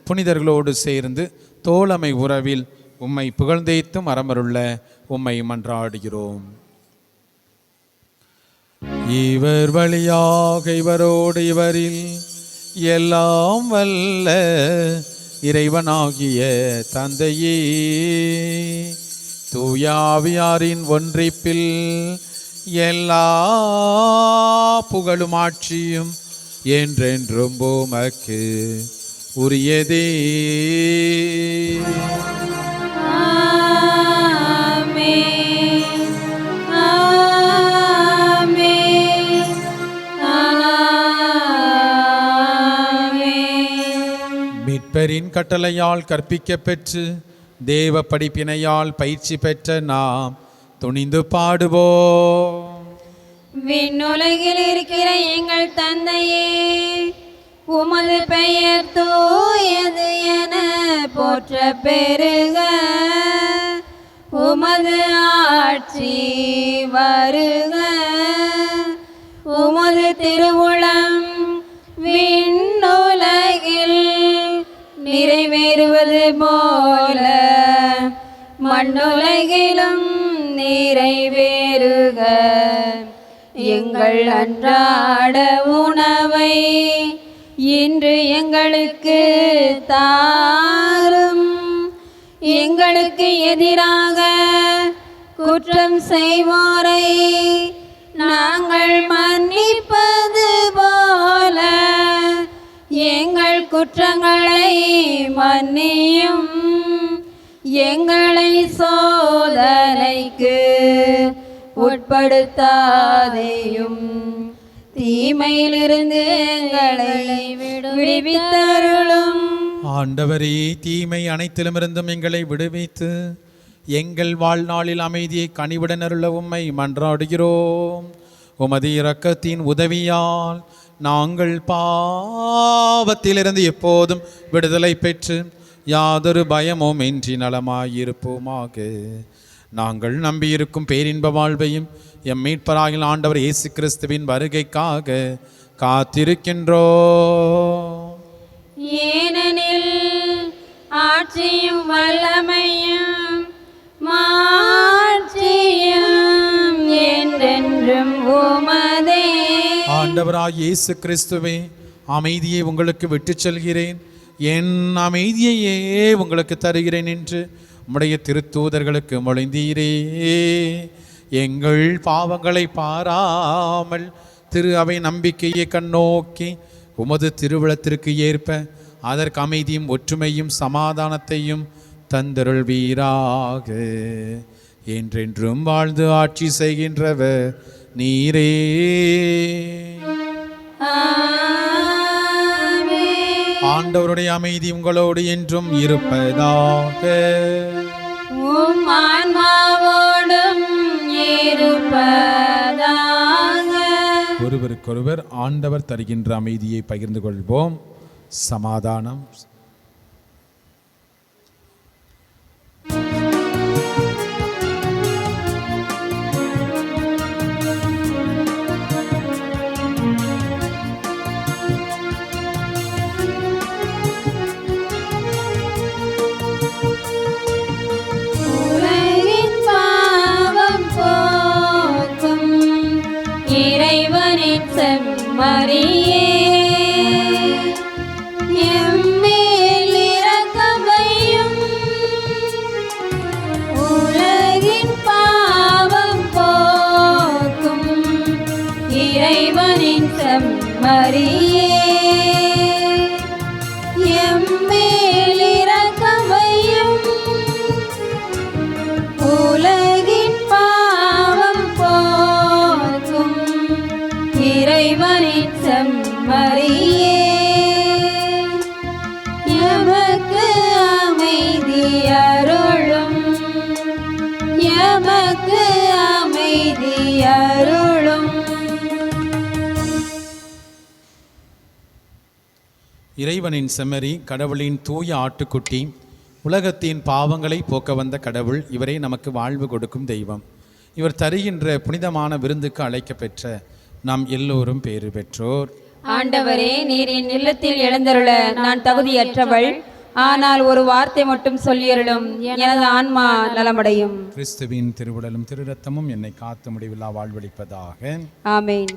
புனிதர்களோடு சேர்ந்து தோழமை உறவில் உம்மை புகழ்ந்தேத்தும் அறமருள்ள உம்மை மன்றாடுகிறோம். இவர் வழியாக இவரோடு இவரில் எல்லாம் வல்ல இறைவனாகிய தந்தையே, தூயாவியாரின் ஒன்றிப்பில் எல்லா புகழும் ஆட்சியும் என்றென்றும் உமக்கு உரியதே. மீட்பரின் கட்டளையால் கற்பிக்க பெற்று தேவ படிப்பினையால் பயிற்சி பெற்ற நாம் துணிந்து பாடுவோம். விண்ணுலகில் இருக்கிற எங்கள் தந்தையே, உமது பெயர் தூயது என போற்ற பெருக, உமது ஆட்சி வருக, உமது திருவுளம் விண்ணுலகில் நிறைவேறுவது போல மண்ணுலகிலும் நிறைவேறுக. எங்கள் அன்றாட உணவை இன்று எங்களுக்கு தாரும். எங்களுக்கு எதிராக குற்றம் செய்வோரை நாங்கள் மன்னிப்பது போல எங்கள் குற்றங்களை மன்னியும். எங்களை சோதனைக்கு உட்படுத்தாதேயும், தீமையிலிருந்து எங்களை விடுவித்தருளும். ஆண்டவரே, தீமை அனைத்திலுமிருந்தும் எங்களை விடுவித்து எங்கள் வாழ்நாளில் அமைதியை கனிவுடன் அருள உம்மை மன்றாடுகிறோம். உமது இரக்கத்தின் உதவியால் நாங்கள் பாவத்திலிருந்து எப்போதும் விடுதலை பெற்று யாதொரு பயமும் இன்றி நலமாயிருப்போமாக. நாங்கள் நம்பியிருக்கும் பேரின்ப வாழ்வையும் எம் மீட்பராகிய ஆண்டவர் இயேசு கிறிஸ்துவின் வருகைக்காக காத்திருக்கின்றோம். ஏனெனில் ஆட்சியும் வல்லமையும் மாட்சியும் என்றென்றும் உமதே. ஆண்டவராகிய இயேசு கிறிஸ்துவே, அமைதியை உங்களுக்கு விட்டுச் செல்கிறேன், என் அமைதியையே உங்களுக்கு தருகிறேன் என்று உம்முடைய திருத்தூதர்களுக்கு மொழிந்தீரே. எங்கள் பாவங்களை பாராமல் திரு அவை நம்பிக்கையை கண்ணோக்கி உமது திருவிழத்திற்கு ஏற்ப அதற்கு அமைதியும் ஒற்றுமையும் சமாதானத்தையும் தந்தருள்வீராக. என்றென்றும் வாழ்ந்து ஆட்சி செய்கின்றவர் நீரே. ஆண்டவருடைய அமைதி உங்களோடு என்றும் இருப்பதாக. உம் ஆன்மாவோடும் இருப்பதாக. ஒருவருக்கொருவர் ஆண்டவர் தருகின்ற அமைதியை பகிர்ந்து கொள்வோம். சமாதானம். உலகின் பாவம் போக்கும் இறைவனின் செம்மறியே, எம்மேல் இரக்கம் வையும். செம்மறியே எம்மேல் இரக்கமையும் உலகின் பாவம் போக்கும் இறைவனின் செம்மறியே எமக்கு அமைதி அருளும் எமக்கு அமைதி அருளும். இறைவனின் செம்மறி, கடவுளின் தூய ஆட்டுக்குட்டி, உலகத்தின் பாவங்களை போக்க வந்த கடவுள். இவரே நமக்கு வாழ்வு கொடுக்கும் தெய்வம். இவர் தருகின்ற புனிதமான விருந்துக்கு அழைக்க பெற்ற நாம் எல்லோரும் பேறு பெற்றோர். ஆண்டவரே, நீர் என் இல்லத்தில் எழுந்தருள நான் தகுதியற்றவள். ஆனால் ஒரு வார்த்தை மட்டும் சொல்லியருளும், எனது ஆன்மா நலமடையும். கிறிஸ்துவின் திருவுடலும் திரு ரத்தமும் என்னை காத்து முடிவில்லா வாழ்வளிப்பதாக. ஆமேன்.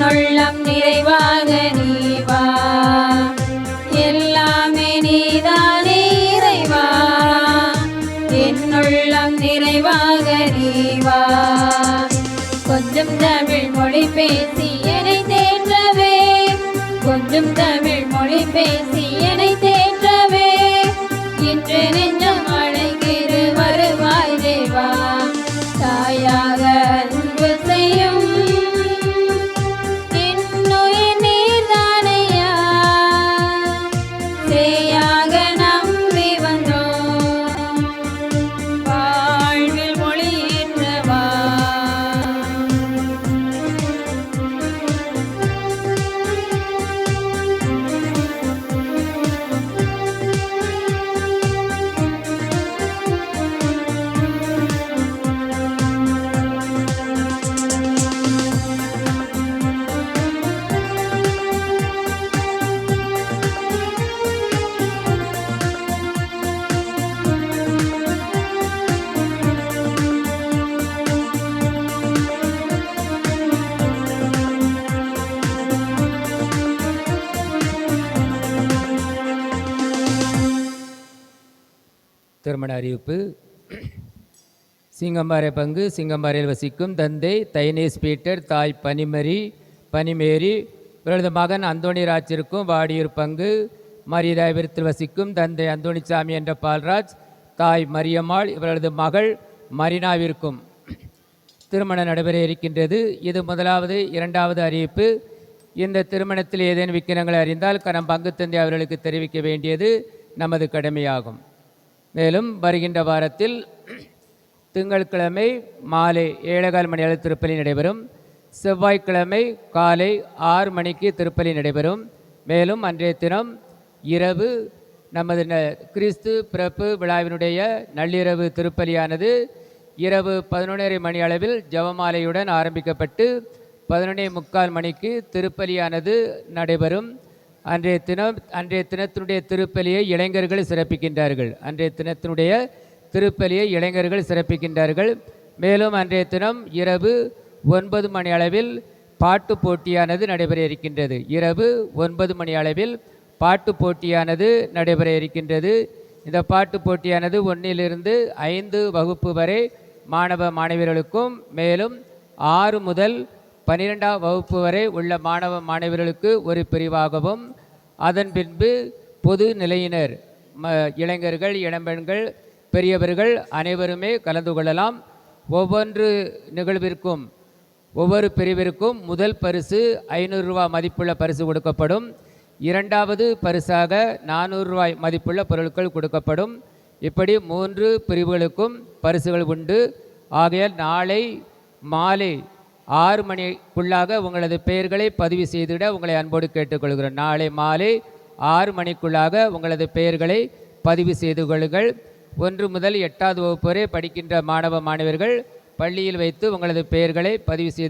என்னுள்ளம் நிறைவாக நீவா, எல்லாமே நீதானே இறைவா, என்னுள்ளம் நிறைவாக நீவா. கொஞ்சம் தமிழ் மொழி பேசி என்னை தேற்றவே, கொஞ்சம் தமிழ் மொழி பேசி என்னை தேற்றவே, இன்று நெஞ்சம் அழைக்கிறது வருவாய் தேவா. தாயாக அன்பு செய்யும் என்னுயிர் நீர்தானையா, சேயாக நம்பி வந்தோம் வாழ்வில் மொழியேற்றவா. திருமண அறிவிப்பு. சிங்கம்பாறை பங்கு சிங்கம்பாறையில் வசிக்கும் தந்தை தைனேஸ் பீட்டர், தாய் பனிமேரி, இவரது மகன் அந்தோணி ராஜிற்கும் வாடியூர் பங்கு மரியதாபுரத்தில் வசிக்கும் தந்தை அந்தோணிசாமி என்ற பால்ராஜ், தாய் மரியம்மாள், இவரது மகள் மரினாவிற்கும் திருமணம் நடைபெற இருக்கின்றது. இது முதலாவது. இரண்டாவது அறிவிப்பு. இந்த திருமணத்தில் ஏதேனும் விக்கிரங்களை அறிந்தால் நம் பங்கு தந்தை அவர்களுக்கு தெரிவிக்க வேண்டியது நமது கடமையாகும். மேலும் வருகின்ற வாரத்தில் திங்கட்கிழமை மாலை 7:15 மணி அளவில் திருப்பலி நடைபெறும். செவ்வாய்க்கிழமை காலை 6 மணிக்கு திருப்பலி நடைபெறும். மேலும் அன்றைய தினம் இரவு நமது கிறிஸ்து பிறப்பு விழாவினுடைய நள்ளிரவு திருப்பலியானது இரவு 11:30 மணி அளவில் ஜெபமாலையுடன் ஆரம்பிக்கப்பட்டு 11:45 மணிக்கு திருப்பலியானது நடைபெறும். அன்றைய தினத்தினுடைய திருப்பலியை இளைஞர்கள் சிறப்பிக்கின்றார்கள். மேலும் அன்றைய தினம் இரவு 9 மணி அளவில் பாட்டு போட்டியானது நடைபெற இருக்கின்றது. இந்த பாட்டு போட்டியானது 1 to 5 வகுப்பு வரை மாணவ மாணவியர்களுக்கும், மேலும் 6 முதல் 12ஆம் வகுப்பு வரை உள்ள மாணவ மாணவியர்களுக்கு ஒரு பிரிவாகவும், அதன் பின்பு பொது நிலையினர் இளைஞர்கள், இளம்பெண்கள், பெரியவர்கள் அனைவருமே கலந்து கொள்ளலாம். ஒவ்வொரு பிரிவிற்கும் முதல் பரிசு 500 ரூபாய் மதிப்புள்ள பரிசு கொடுக்கப்படும். இரண்டாவது பரிசாக 400 ரூபாய் மதிப்புள்ள பொருட்கள் கொடுக்கப்படும். இப்படி 3 பிரிவுகளுக்கும் பரிசுகள் உண்டு. ஆகையால் நாளை மாலை 6 மணிக்குள்ளாக உங்களது பெயர்களை பதிவு செய்திட உங்களை அன்போடு கேட்டுக்கொள்கிறோம். நாளை மாலை 6 மணிக்குள்ளாக உங்களது பெயர்களை பதிவு செய்து கொள்ளுங்கள். 1 முதல் 8ஆவது வகுப்பு வரை படிக்கின்ற மாணவ மாணவர்கள் பள்ளியில் வைத்து உங்களது பெயர்களை பதிவு செய்து